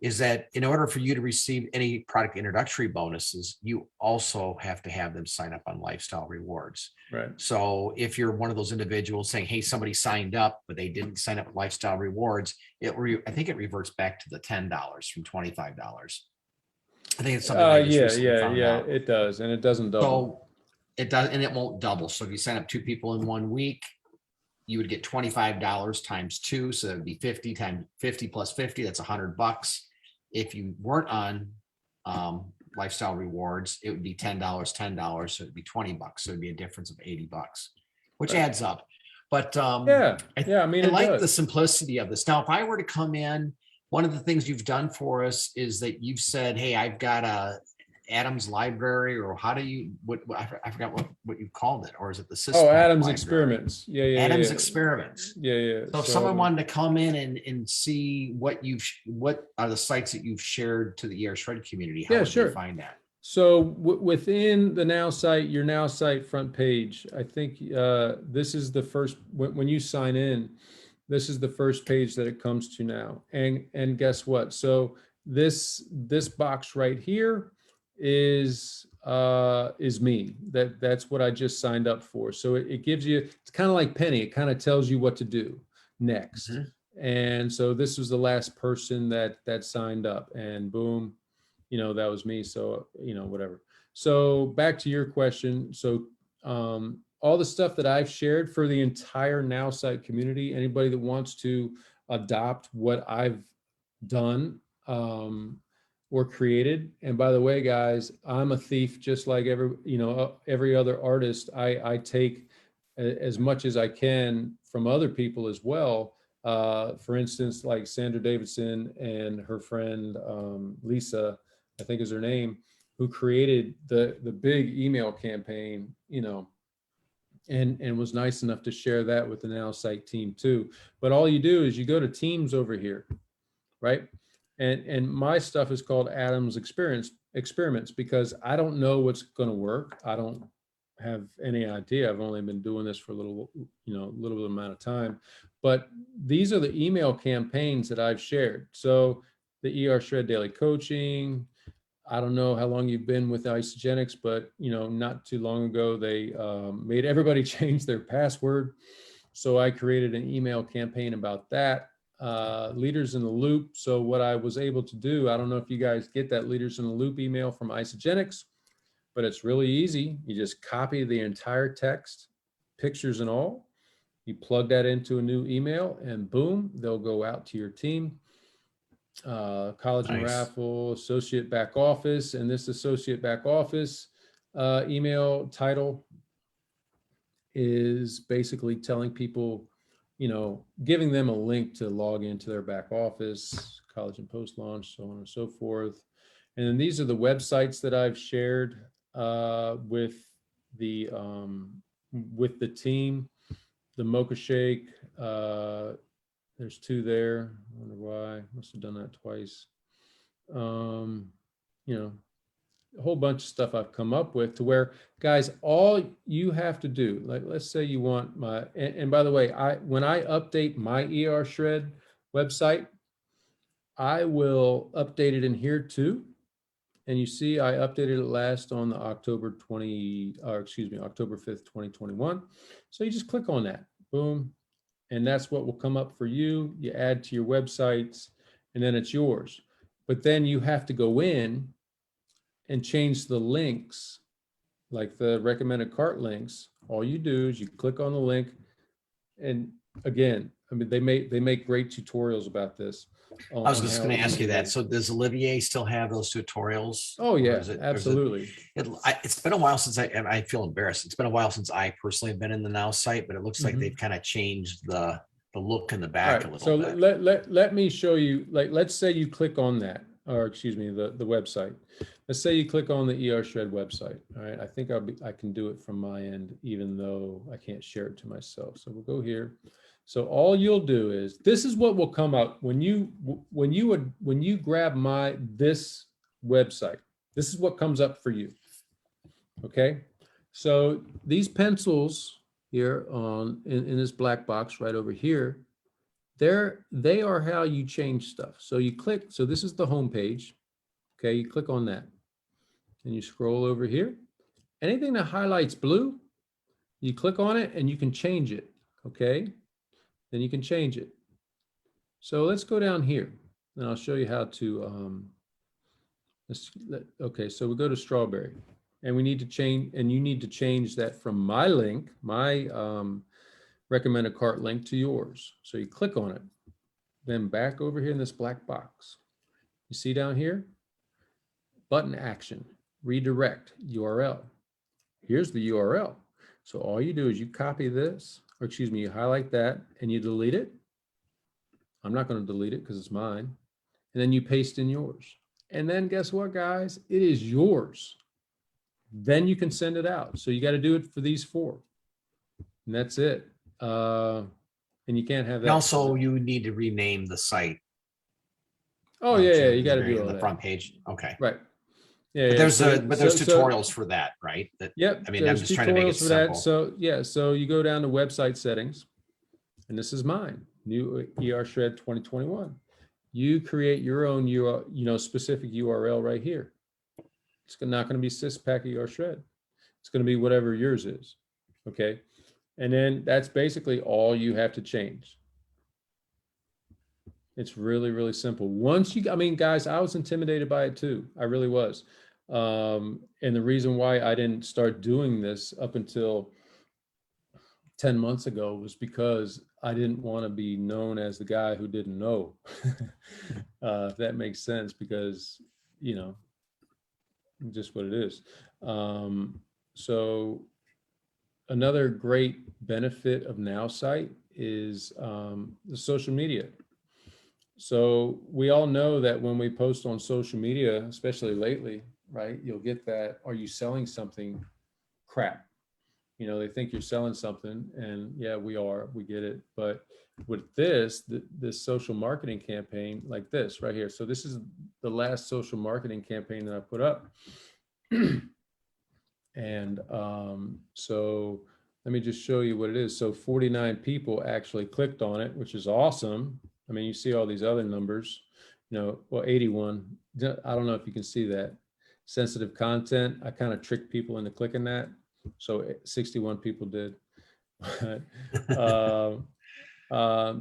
is that in order for you to receive any product introductory bonuses, you also have to have them sign up on Lifestyle Rewards. Right. So if you're one of those individuals saying, hey, somebody signed up, but they didn't sign up with Lifestyle Rewards, I think it reverts back to the $10 from $25. I think it's something I just recently found out. It does. And it doesn't double. So it does, and it won't double. So if you sign up 2 people in 1 week, you would get $25 times 2. So it'd be 50 times 50 plus 50. That's $100. If you weren't on Lifestyle Rewards, it would be $10, $10. So it'd be $20. So it'd be a difference of $80, which adds up. But I mean, I it like does. the simplicity of this. Now, if I were to come in, one of the things you've done for us is that you've said, hey, I've got a Adam's library, or how do you, I forgot what you called it, or is it the system? Oh, Adam's experiments. Adam's experiments. Yeah. So if someone wanted to come in and see what are the sites that you've shared to the ER Shred community, how would they find that? So within the Now site, your Now site front page, I think this is the first, when you sign in, this is the first page that it comes to now. And guess what? So this box right here is me. That's what I just signed up for. So it gives you, it's kind of like Penny. It kind of tells you what to do next. Mm-hmm. And so this was the last person that signed up, and boom, that was me. So, whatever. So back to your question. So, all the stuff that I've shared for the entire Now site community, anybody that wants to adopt what I've done, or created. And by the way, guys, I'm a thief, just like every other artist. I take as much as I can from other people as well. For instance, like Sandra Davidson and her friend Lisa, I think is her name, who created the big email campaign, and was nice enough to share that with the Now site team too. But all you do is you go to Teams over here, right? And my stuff is called Adam's Experiments, because I don't know what's going to work. I don't have any idea. I've only been doing this for a little bit amount of time. But these are the email campaigns that I've shared. So the ER Shred Daily Coaching. I don't know how long you've been with Isagenix, but not too long ago they made everybody change their password. So I created an email campaign about that. Leaders in the Loop. So what I was able to do, I don't know if you guys get that Leaders in the Loop email from Isagenix, but it's really easy. You just copy the entire text, pictures and all. You plug that into a new email, and boom, they'll go out to your team. Collagen raffle, associate back office, and this associate back office email title is basically telling people, giving them a link to log into their back office, collagen post launch, so on and so forth. And then these are the websites that I've shared with the team. The Mocha Shake, there's 2 there. I wonder why. Must have done that twice. A whole bunch of stuff I've come up with to where, guys, all you have to do, like, let's say you want and by the way, when I update my ER Shred website, I will update it in here too. And you see, I updated it last on the October 5th, 2021. So you just click on that, boom. And that's what will come up for you. You add to your websites, and then it's yours. But then you have to go in and change the links, like the recommended cart links. All you do is you click on the link, and again, I mean, they make great tutorials about this. I was just going to ask you that. So does Olivier still have those tutorials? Oh yeah, absolutely. It's been a while since I feel embarrassed. It's been a while since I personally have been in the Now site, but it looks like they've kind of changed the look in the back a little bit. So let me show you, like, let's say you click on that, or excuse me, the website. Let's say you click on the ER Shred website. All right, I think I can do it from my end, even though I can't share it to myself. So we'll go here. So all you'll do is, this is what will come up when you grab this website. This is what comes up for you. Okay, so these pencils here in this black box right over here, they are how you change stuff. So you click, so this is the home page. Okay, you click on that and you scroll over here. Anything that highlights blue, you click on it and you can change it. Okay, then you can change it. So let's go down here and I'll show you how to, okay, so we go to strawberry and we need to change, and you need to change that from my link, my recommended cart link to yours. So you click on it, then back over here in this black box. You see down here, button action, redirect URL. Here's the URL. So all you do is you copy this, or excuse me, you highlight that and you delete it. I'm not going to delete it because it's mine. And then you paste in yours. And then guess what, guys? It is yours. Then you can send it out. So you got to do it for these 4. And that's it. And you can't have that. And also, you need to rename the site. Oh yeah, you got to do all the that. front page. Okay. Right. Yeah. But there's tutorials so, for that, right? That, yep. I mean, I'm just trying to make it simple. So yeah, so you go down to website settings, and this is mine, new ER Shred 2021. You create your own specific URL right here. It's not going to be SysPack ER Shred. It's going to be whatever yours is. Okay. And then that's basically all you have to change. It's really, really simple. Once you, I mean, guys, I was intimidated by it too. I really was. And the reason why I didn't start doing this up until 10 months ago was because I didn't want to be known as the guy who didn't know. If that makes sense, because, just what it is. So another great benefit of NowSite is the social media. So we all know that when we post on social media, especially lately, right, you'll get that, are you selling something? Crap. They think you're selling something, and yeah, we are, we get it. But with this social marketing campaign like this right here. So this is the last social marketing campaign that I put up. And so let me just show you what it is. So 49 people actually clicked on it, which is awesome. I mean, you see all these other numbers, well, 81. I don't know if you can see that. Sensitive content, I kind of tricked people into clicking that. So 61 people did. But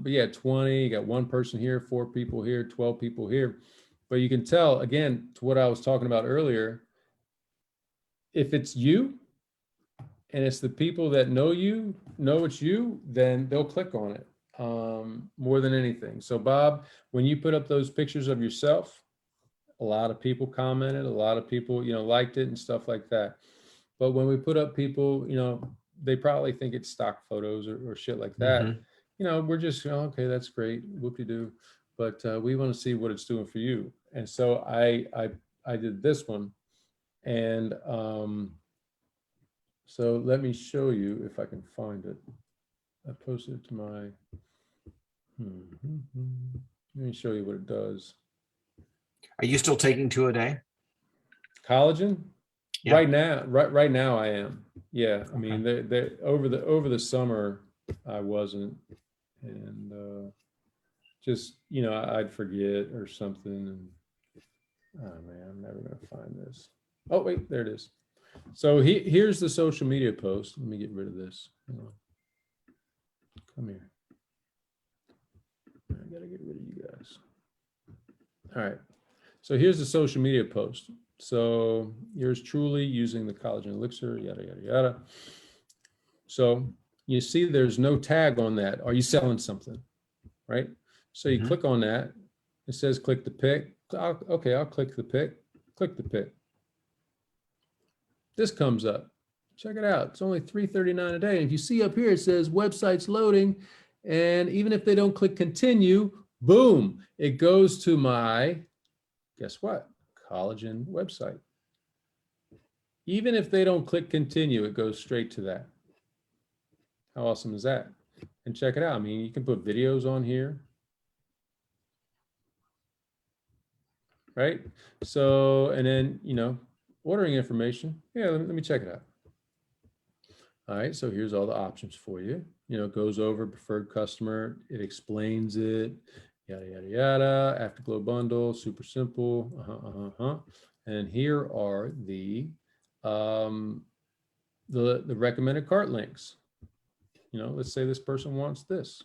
yeah, 20, you got 1 person here, 4 people here, 12 people here. But you can tell, again, to what I was talking about earlier, if it's you and it's the people that know it's you, then they'll click on it more than anything. So Bob, when you put up those pictures of yourself, a lot of people commented, a lot of people, liked it and stuff like that. But when we put up people, they probably think it's stock photos or shit like that. Mm-hmm. We're just, okay, that's great, whoop-de-doo. But we want to see what it's doing for you. And so I did this one. And so let me show you if I can find it. I posted it to my, let me show you what it does. Are you still taking 2 a day? Collagen? Yeah. Right now I am. Yeah. I mean, they over the summer I wasn't, and just, I'd forget or something. And oh man, I'm never gonna find this. Oh wait, there it is. So here's the social media post. Let me get rid of this. Come here. I gotta get rid of you guys. All right. So here's the social media post. So yours truly using the collagen elixir, yada, yada, yada. So you see there's no tag on that. Are you selling something? Right? So you click on that. It says click the pick. Okay, I'll click the pick. Click the pick. This comes up. Check it out. It's only $3.39 a day. And if you see up here, it says website's loading. And even if they don't click continue, boom, it goes to my, guess what? Collagen website. Even if they don't click continue, it goes straight to that. How awesome is that? And check it out. I mean, you can put videos on here. Right? So, and then, ordering information. Yeah, let me check it out. All right, so here's all the options for you. You know, it goes over preferred customer, it explains it, yada, yada, yada, Afterglow bundle, super simple, And here are the recommended cart links. You know, let's say this person wants this.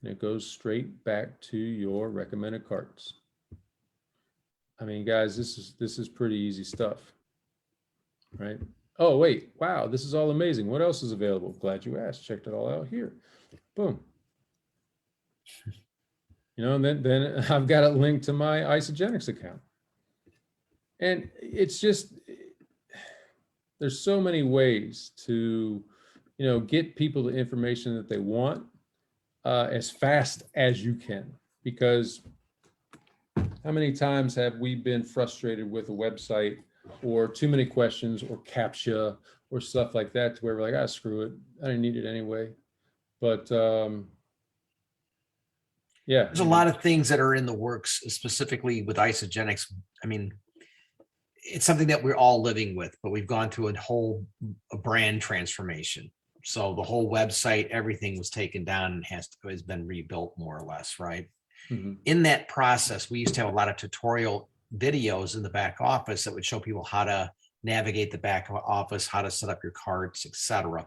And it goes straight back to your recommended carts. I mean, guys, this is pretty easy stuff, right? Oh, wait, wow, this is all amazing. What else is available? Glad you asked. Checked it all out here. Boom. You know, and then I've got it linked to my Isagenix account. And it's just, there's so many ways to, you know, get people the information that they want as fast as you can. Because how many times have we been frustrated with a website or too many questions or CAPTCHA or stuff like that to where we're like, ah, screw it, I didn't need it anyway. But yeah. There's a lot of things that are in the works, specifically with Isagenix. I mean, it's something that we're all living with, but we've gone through a brand transformation. So the whole website, everything was taken down and has been rebuilt more or less, right? Mhm. In that process, we used to have a lot of tutorial videos in the back office that would show people how to navigate the back office, how to set up your carts, etc.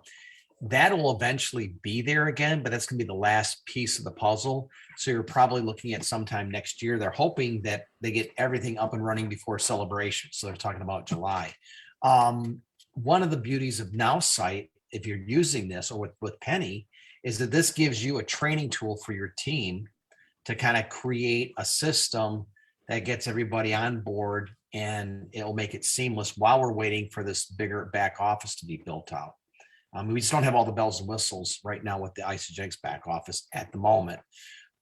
That'll eventually be there again, but that's going to be the last piece of the puzzle. So you're probably looking at sometime next year. They're hoping that they get everything up and running before celebration. So they're talking about July. One of the beauties of Now Site, if you're using this or with Penny, is that this gives you a training tool for your team to kind of create a system that gets everybody on board, and it'll make it seamless while we're waiting for this bigger back office to be built out. We just don't have all the bells and whistles right now with the Isagenix back office at the moment.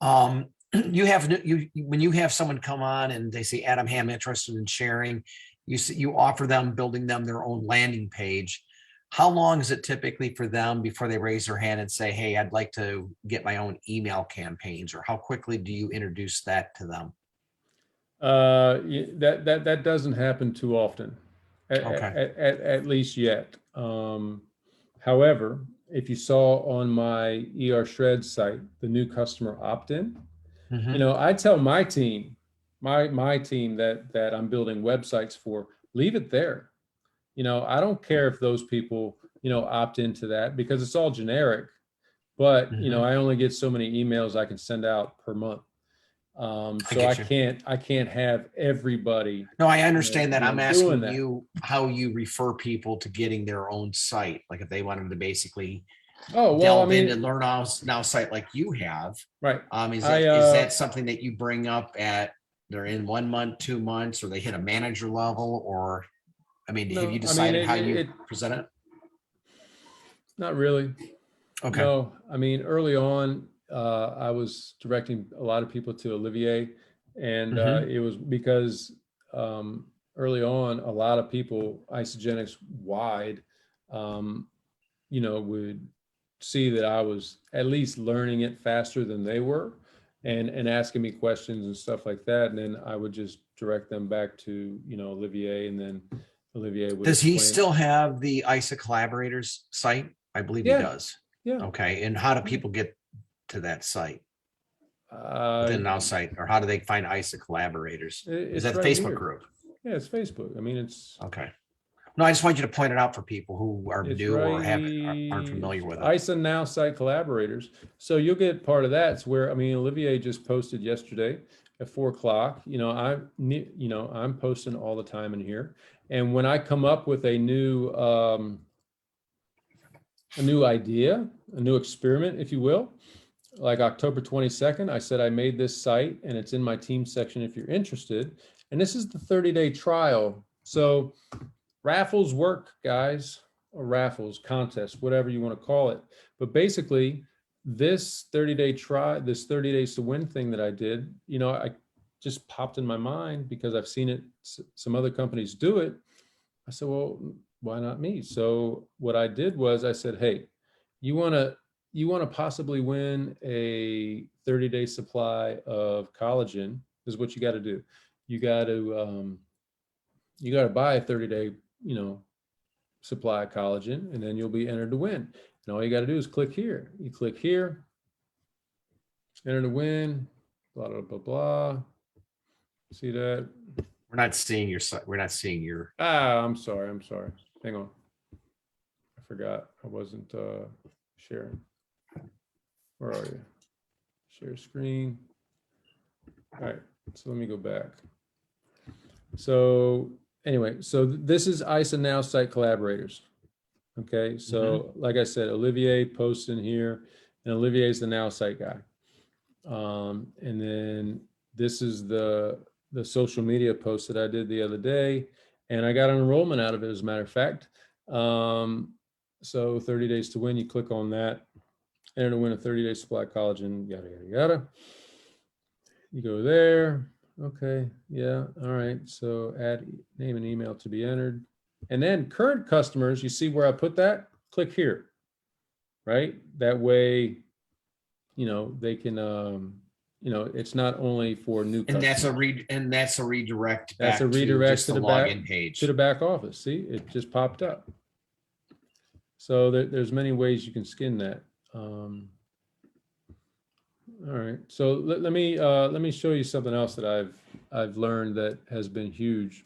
When you have someone come on and they say, Adam, hey, I'm interested in sharing, you offer them building them their own landing page. How long is it typically for them before they raise their hand and say, hey, I'd like to get my own email campaigns, or how quickly do you introduce that to them? That doesn't happen too often, Okay. at least yet. However, if you saw on my ER Shred site, the new customer opt-in, Mhm. you know, I tell my team, my team that I'm building websites for, leave it there. You know, I don't care if those people, you know, opt into that because it's all generic, but, you know, Mhm. I only get so many emails I can send out per month. I So get you. I can't have everybody, No, I understand that. I'm doing asking that. you how you refer people to getting their own site. Like if they want them to basically Oh, well, I delve into mean, Learn Now Site like you have. right. Is that something that you bring up at they're in 1 month, 2 months, or they hit a manager level, or I mean, have you No, I mean, decided how you present it? not really. Okay. No, I mean, early on, I was directing a lot of people to Olivier, and Mhm. it was because early on, a lot of people, Isagenix wide, um, you know, would see that I was at least learning it faster than they were, and asking me questions and stuff like that, and then I would just direct them back to, you know, Olivier, and then Olivier would Does he explain. still have the ISA collaborators site? I believe he Yeah, does. yeah. Okay. And how do people get to that site Uh, within Now Site, or how do they find ISA collaborators? Is it's that the right Facebook here. group? Yeah, it's Facebook. I mean, Okay. No, I just want you to point it out for people who are it's new or aren't right. familiar with it. ISA Now Site collaborators. So you'll get part of that. It's where, I mean, Olivier just posted yesterday at 4 o'clock. You know, I'm posting all the time in here. And when I come up with a new idea, a new experiment, if you will, like October 22nd, I said I made this site and it's in my team section if you're interested. And this is the 30-day trial. So raffles work, guys, or raffles, contests, whatever you want to call it. But basically, this 30-day this 30 days to win thing that I did, you know, I just popped in my mind because I've seen it, some other companies do it. I said, well, why not me? So what I did was I said, hey, you want to possibly win a 30-day supply of collagen. This is what you got to do. You got to buy a 30-day, you know, supply of collagen, and then you'll be entered to win. And all you got to do is click here. You click here, enter to win, blah, blah, blah, blah. See that? We're not seeing your site. We're not seeing your. I'm sorry. Hang on. I forgot. I wasn't sharing. Where are you? Share screen. All right. So let me go back. So anyway, so this is ISA Now site collaborators. Okay. So like I said, Olivier posts in here, and Olivier is the Now site guy. And then this is the social media post that I did the other day, and I got an enrollment out of it, as a matter of fact. So 30 days to win, you click on that, enter to win a 30-day supply of collagen, yada, yada, yada. You go there. Okay. Yeah. All right. So add name and email to be entered. And then current customers, you see where I put that? Click here, right? That way, you know, they can, you know, it's not only for new And customers. that's a redirect. That's back a redirect just to the login back page. to the back office. See, it just popped up. So there's many ways you can skin that. All right. So let me show you something else that I've learned that has been huge,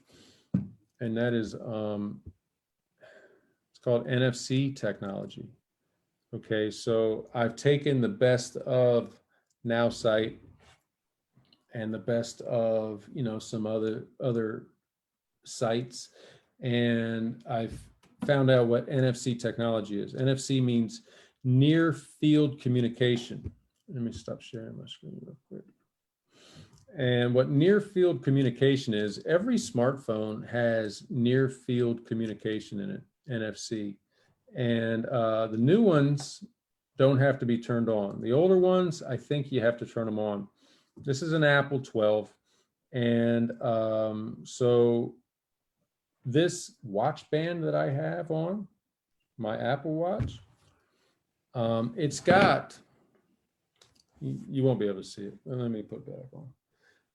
and that is it's called NFC technology. Okay, so I've taken the best of Now site and the best of, you know, some other sites, and I've found out what NFC technology is. NFC means near field communication. Let me stop sharing my screen real quick. And what near field communication is, every smartphone has near field communication in it, NFC. And the new ones don't have to be turned on. The older ones, I think you have to turn them on. This is an Apple 12. And so this watch band that I have on, my Apple Watch, it's got, you won't be able to see it. Let me put that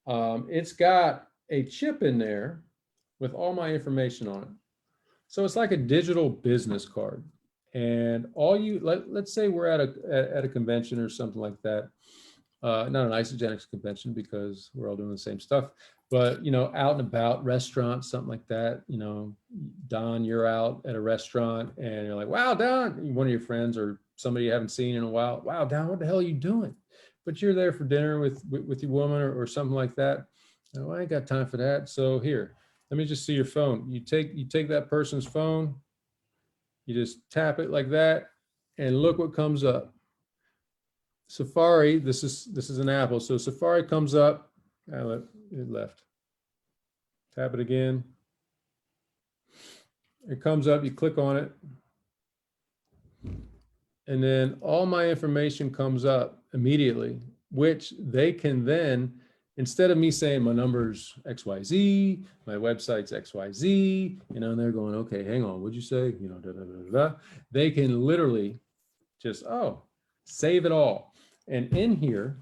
on. It's got a chip in there with all my information on it. So it's like a digital business card. And all you, let's say we're at a convention or something like that. Not an Isagenix convention because we're all doing the same stuff, but, you know, out and about, restaurants, something like that. You know, Don, you're out at a restaurant and you're like, wow, Don, one of your friends or somebody you haven't seen in a while. Wow, Don, what the hell are you doing? But you're there for dinner with your woman or something like that. Oh, I ain't got time for that. So here, let me just see your phone. You take that person's phone, you just tap it like that, and look what comes up. Safari, this is an Apple. So Safari comes up. It left. Tap it again. It comes up, you click on it. And then all my information comes up immediately, which they can then, instead of me saying my number's XYZ, my website's XYZ, you know, and they're going, okay, hang on, what'd you say? You know, da, da, da, da. They can literally just, save it all. And in here,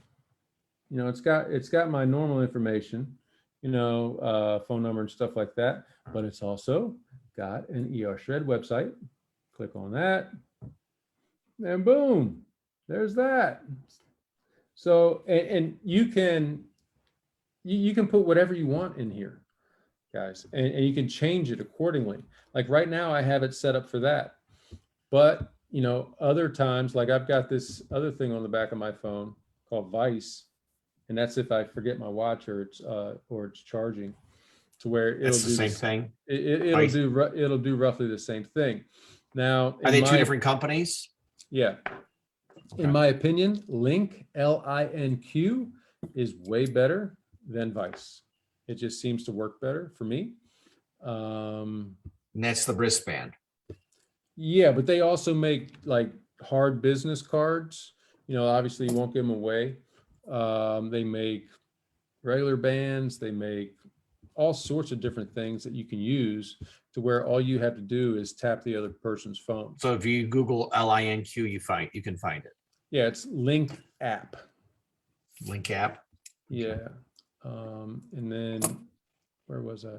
you know, it's got my normal information, you know, phone number and stuff like that, but it's also got an ER Shred website. Click on that. And boom, there's that. So, and you can put whatever you want in here, guys, and you can change it accordingly. Like right now I have it set up for that, but you know, other times, like I've got this other thing on the back of my phone called Vice, and that's if I forget my watch or it's charging, to where it'll That's do the same thing. It'll do roughly the same thing. Now, Are they two different companies? Yeah. In my opinion, Link, LINQ, is way better than Vice. It just seems to work better for me. And that's the wristband. Yeah, but they also make like hard business cards. You know, obviously you won't give them away. They make regular bands. They make all sorts of different things that you can use to where all you have to do is tap the other person's phone. So if you Google LINQ, you can find it. Yeah, it's Link app. Link app. Yeah. And then where was I?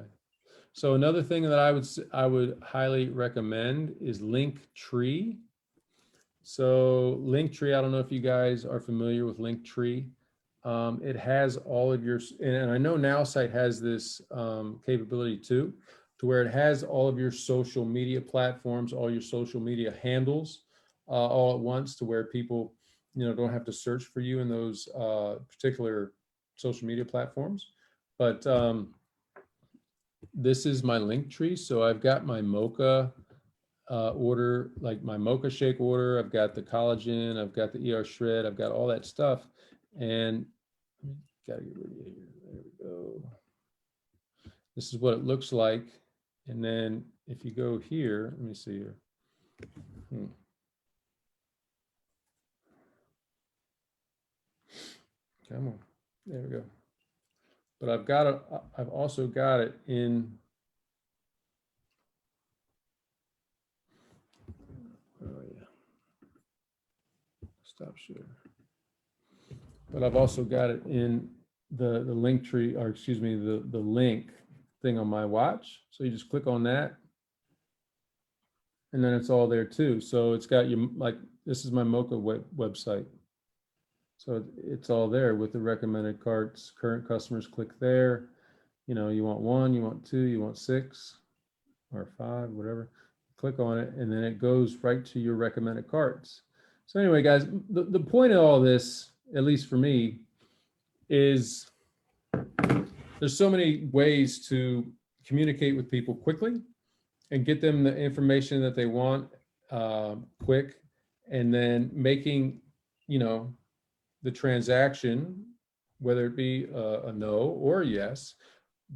So another thing that I would highly recommend is Linktree. So Linktree, I don't know if you guys are familiar with Linktree. It has all of your, and I know NowSite has this capability too, to where it has all of your social media platforms, all your social media handles all at once, to where people, don't have to search for you in those particular social media platforms. But this is my Linktree. So I've got my mocha order, like my mocha shake order. I've got the collagen, I've got the ER shred, I've got all that stuff. And gotta get rid of it here. There we go. This is what it looks like. And then if you go here, let me see here. Come on, there we go. But I've also got it in, oh yeah, stop share. But I've also got it in the Linktree, or excuse me, the link thing on my watch. So you just click on that, and then it's all there too. So it's got you, like, this is my Mocha website. So it's all there with the recommended carts. Current customers, click there. You want 1, you want 2, you want 6 or 5, whatever. Click on it, and then it goes right to your recommended carts. So anyway, guys, the point of all this, at least for me, is there's so many ways to communicate with people quickly and get them the information that they want quick, and then making, the transaction, whether it be a no or a yes,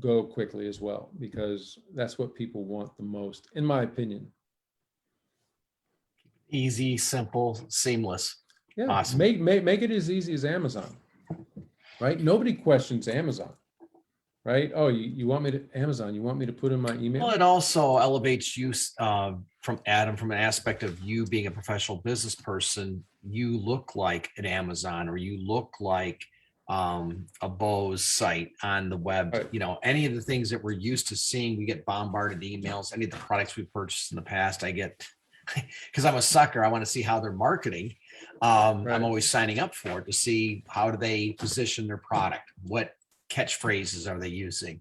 go quickly as well, because that's what people want the most, in my opinion. Easy, simple, seamless. Yeah, Awesome. make it as easy as Amazon, right? Nobody questions Amazon, right? Oh, you want me to Amazon? You want me to put in my email? Well, it also elevates you from Adam, from an aspect of you being a professional business person. You look like an Amazon, or you look like a Bose site on the web. Right. Any of the things that we're used to seeing, we get bombarded emails. Any of the products we've purchased in the past, I get, because I'm a sucker. I want to see how they're marketing. Right. I'm always signing up for it to see how do they position their product, what catchphrases are they using,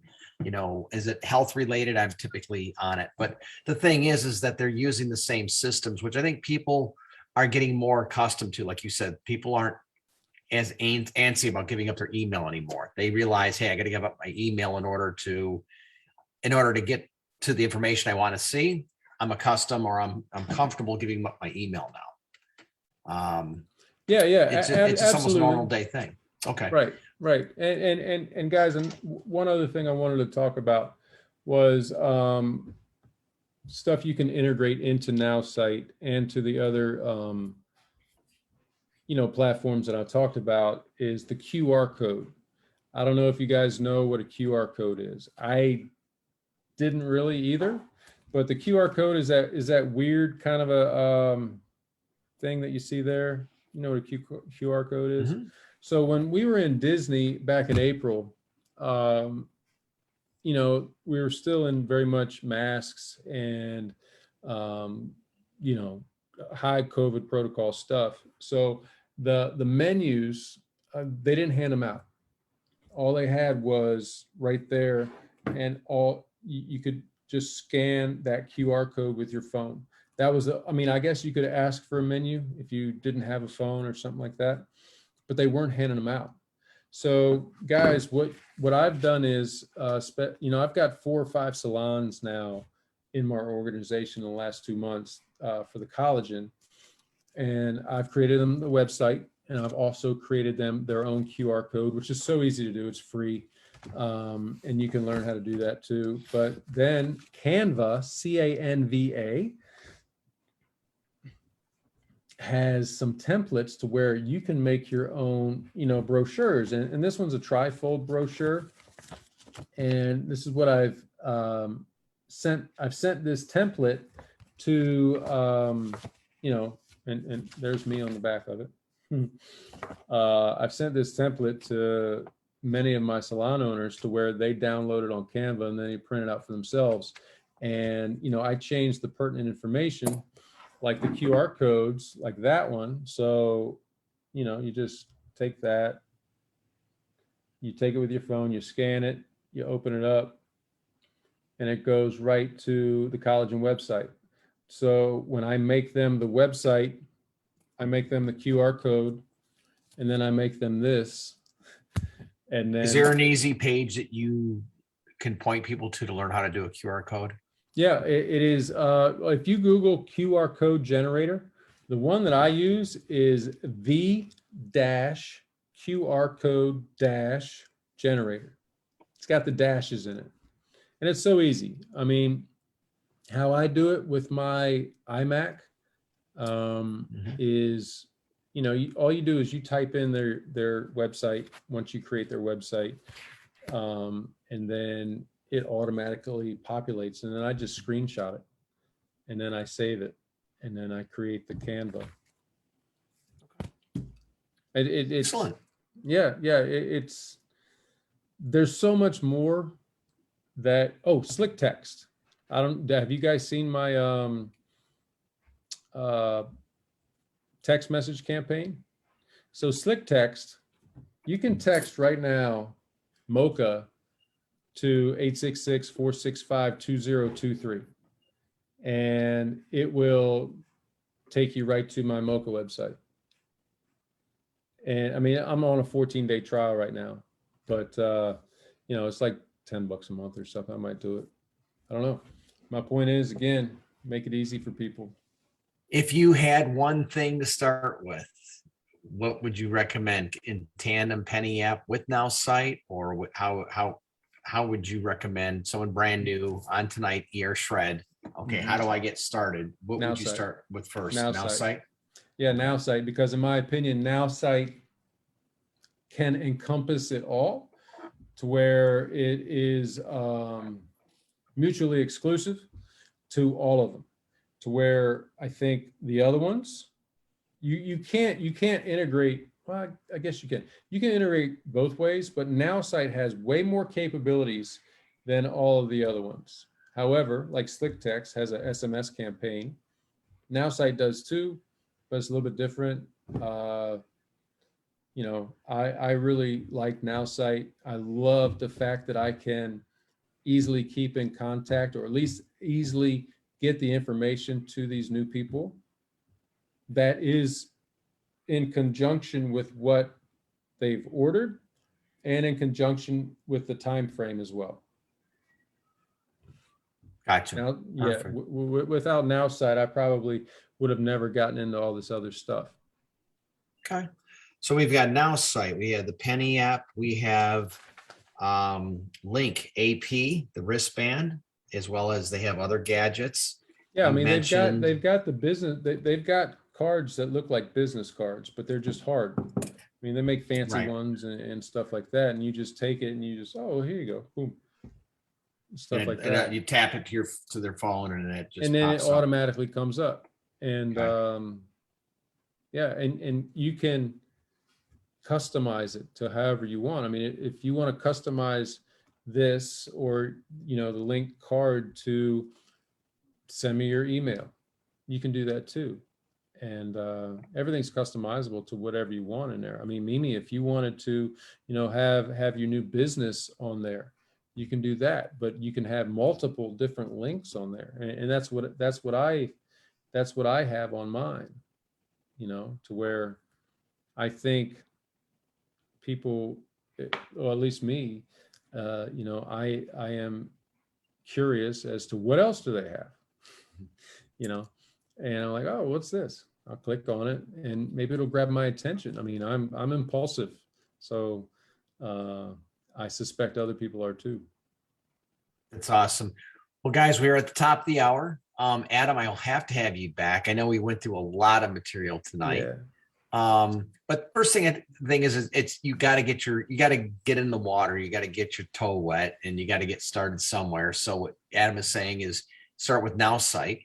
is it health related? I'm typically on it. But the thing is that they're using the same systems, which I think people are getting more accustomed to. Like you said, people aren't as antsy about giving up their email anymore. They realize, hey, I got to give up my email in order to get to the information I want to see. I'm accustomed, or I'm comfortable giving up my email now. Yeah, It's just almost a normal day thing. Okay. Right. And guys, and one other thing I wanted to talk about was stuff you can integrate into NowSite and to the other platforms that I talked about, is the QR code. I don't know if you guys know what a QR code is. I didn't really either, but the QR code is that weird kind of a thing that you see there. You know what a QR code is? Mm-hmm. So when we were in Disney back in April, we were still in very much masks and, high COVID protocol stuff. So the menus, they didn't hand them out. All they had was right there, and you could just scan that QR code with your phone. That was, I guess you could ask for a menu if you didn't have a phone or something like that, but they weren't handing them out. So guys, what I've done is, I've got 4 or 5 salons now in my organization in the last 2 months for the collagen, and I've created them the website, and I've also created them their own QR code, which is so easy to do. It's free. And you can learn how to do that too. But then Canva, CANVA, has some templates to where you can make your own, brochures. And this one's a trifold brochure. And this is what I've sent. I've sent this template to, and there's me on the back of it. I've sent this template to many of my salon owners to where they download it on Canva and then they print it out for themselves. And, you know, I changed the pertinent information, like the QR codes, like that one. So, you know, you just take that, you take it with your phone, you scan it, you open it up, and it goes right to the collagen website. So when I make them the website, I make them the QR code, and then I make them this. And then, is there an easy page that you can point people to learn how to do a QR code? yeah, it is. If you Google QR code generator, the one that I use is the dash QR code dash generator. It's got the dashes in it. And it's so easy. I mean, how I do it with my iMac is, you know, all you do is you type in their website once you create their website, and then it automatically populates, and then I just screenshot it, and then I save it, and then I create the Canva. It's Excellent. Yeah, it's there's so much more that, oh, slick text. Have you guys seen my text message campaign? So slick text, you can text right now, Mocha, to 866-465-2023. And it will take you right to my Mocha website. And I mean, I'm on a 14-day trial right now, but you know, it's like $10 a month or something. I might do it. I don't know. My point is, again, make it easy for people. If you had one thing to start with, what would you recommend? In tandem penny app with Now Site, or how would you recommend someone brand new on tonight, shred? Okay, how do I get started? What Now would you Site. start with first? Now Now Site. Site? Yeah, Now Site, because in my opinion, Now Site can encompass it all to where it is mutually exclusive to all of them, to where I think the other ones, you can't integrate. Well, I guess you can integrate both ways, but Now Site has way more capabilities than all of the other ones. However, like Slick Text has a SMS campaign. Now Site does too, but it's a little bit different. You know, I really like Now Site. I love the fact that I can easily keep in contact, or at least easily get the information to these new people that is in conjunction with what they've ordered and in conjunction with the time frame as well. Gotcha. Now, yeah, without Now Site, I probably would have never gotten into all this other stuff. Okay. So we've got Now Site, we have the Penny app, we have Link AP, the wristband, as well as they have other gadgets. Yeah, I mean, mentioned- they've got the business, they've got cards that look like business cards, but they're just hard. I mean, they make fancy Right. ones and stuff like that, and you just take it and you just, oh, here you go, boom, stuff and, like and, that. you tap it to their phone, and it just And then it pops up. automatically comes up. And Okay. yeah, and you can customize it to however you want. I mean, if you want to customize this, or, you know, the link card to send me your email, you can do that too. And everything's customizable to whatever you want in there. I mean, Mimi, if you wanted to, you know, have your new business on there, you can do that, but you can have multiple different links on there. And that's what I have on mine, you know, to where I think people, or at least me, you know, I am curious as to what else do they have, you know, and I'm like, oh, what's this? I'll click on it and maybe it'll grab my attention. I mean, I'm impulsive, so I suspect other people are too. That's awesome. Well, guys, we're at the top of the hour. Adam, I'll have to have you back. I know we went through a lot of material tonight. Yeah. But first thing is it's you got to get in the water. You got to get your toe wet, and you got to get started somewhere. So what Adam is saying is start with Now Site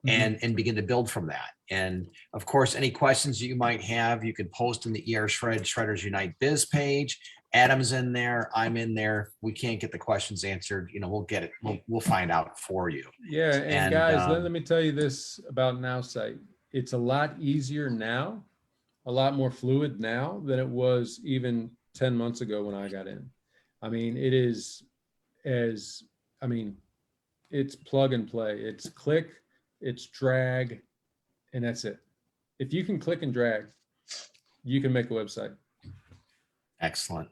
and begin to build from that. And of course, any questions that you might have, you can post in the Shredders Unite Biz page. Adam's in there. I'm in there. We can't get the questions answered. We'll get it. We'll find out for you. Yeah, and And, guys, let me tell you this about NowSite. It's a lot easier now, a lot more fluid now than it was even 10 months ago when I got in. I mean, it's plug and play. It's click, it's drag, and that's it. If you can click and drag, you can make a website. Excellent.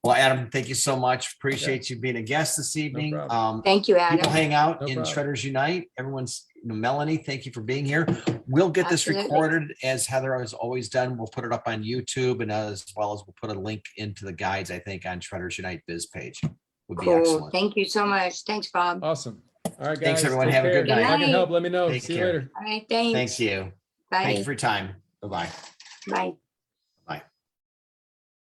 Well, Adam, thank you so much. Appreciate you being a guest this evening. problem. Thank you, People Adam. hang out No in problem. Shredders Unite. Everyone's, Melanie, thank you for being here. We'll get this Absolutely. recorded as Heather has always done. We'll put it up on YouTube, and as well as we'll put a link into the guides, I think, on Shredders Unite biz page. Would be Cool. excellent. Thank you so much. Thanks, Bob. Awesome. All right, guys. Thanks, everyone. take Have a care. good If I night. can help, let me know. Take See you care. later. All right. Thanks. Thank you. Thank you Bye. for your time. Bye-bye. Bye.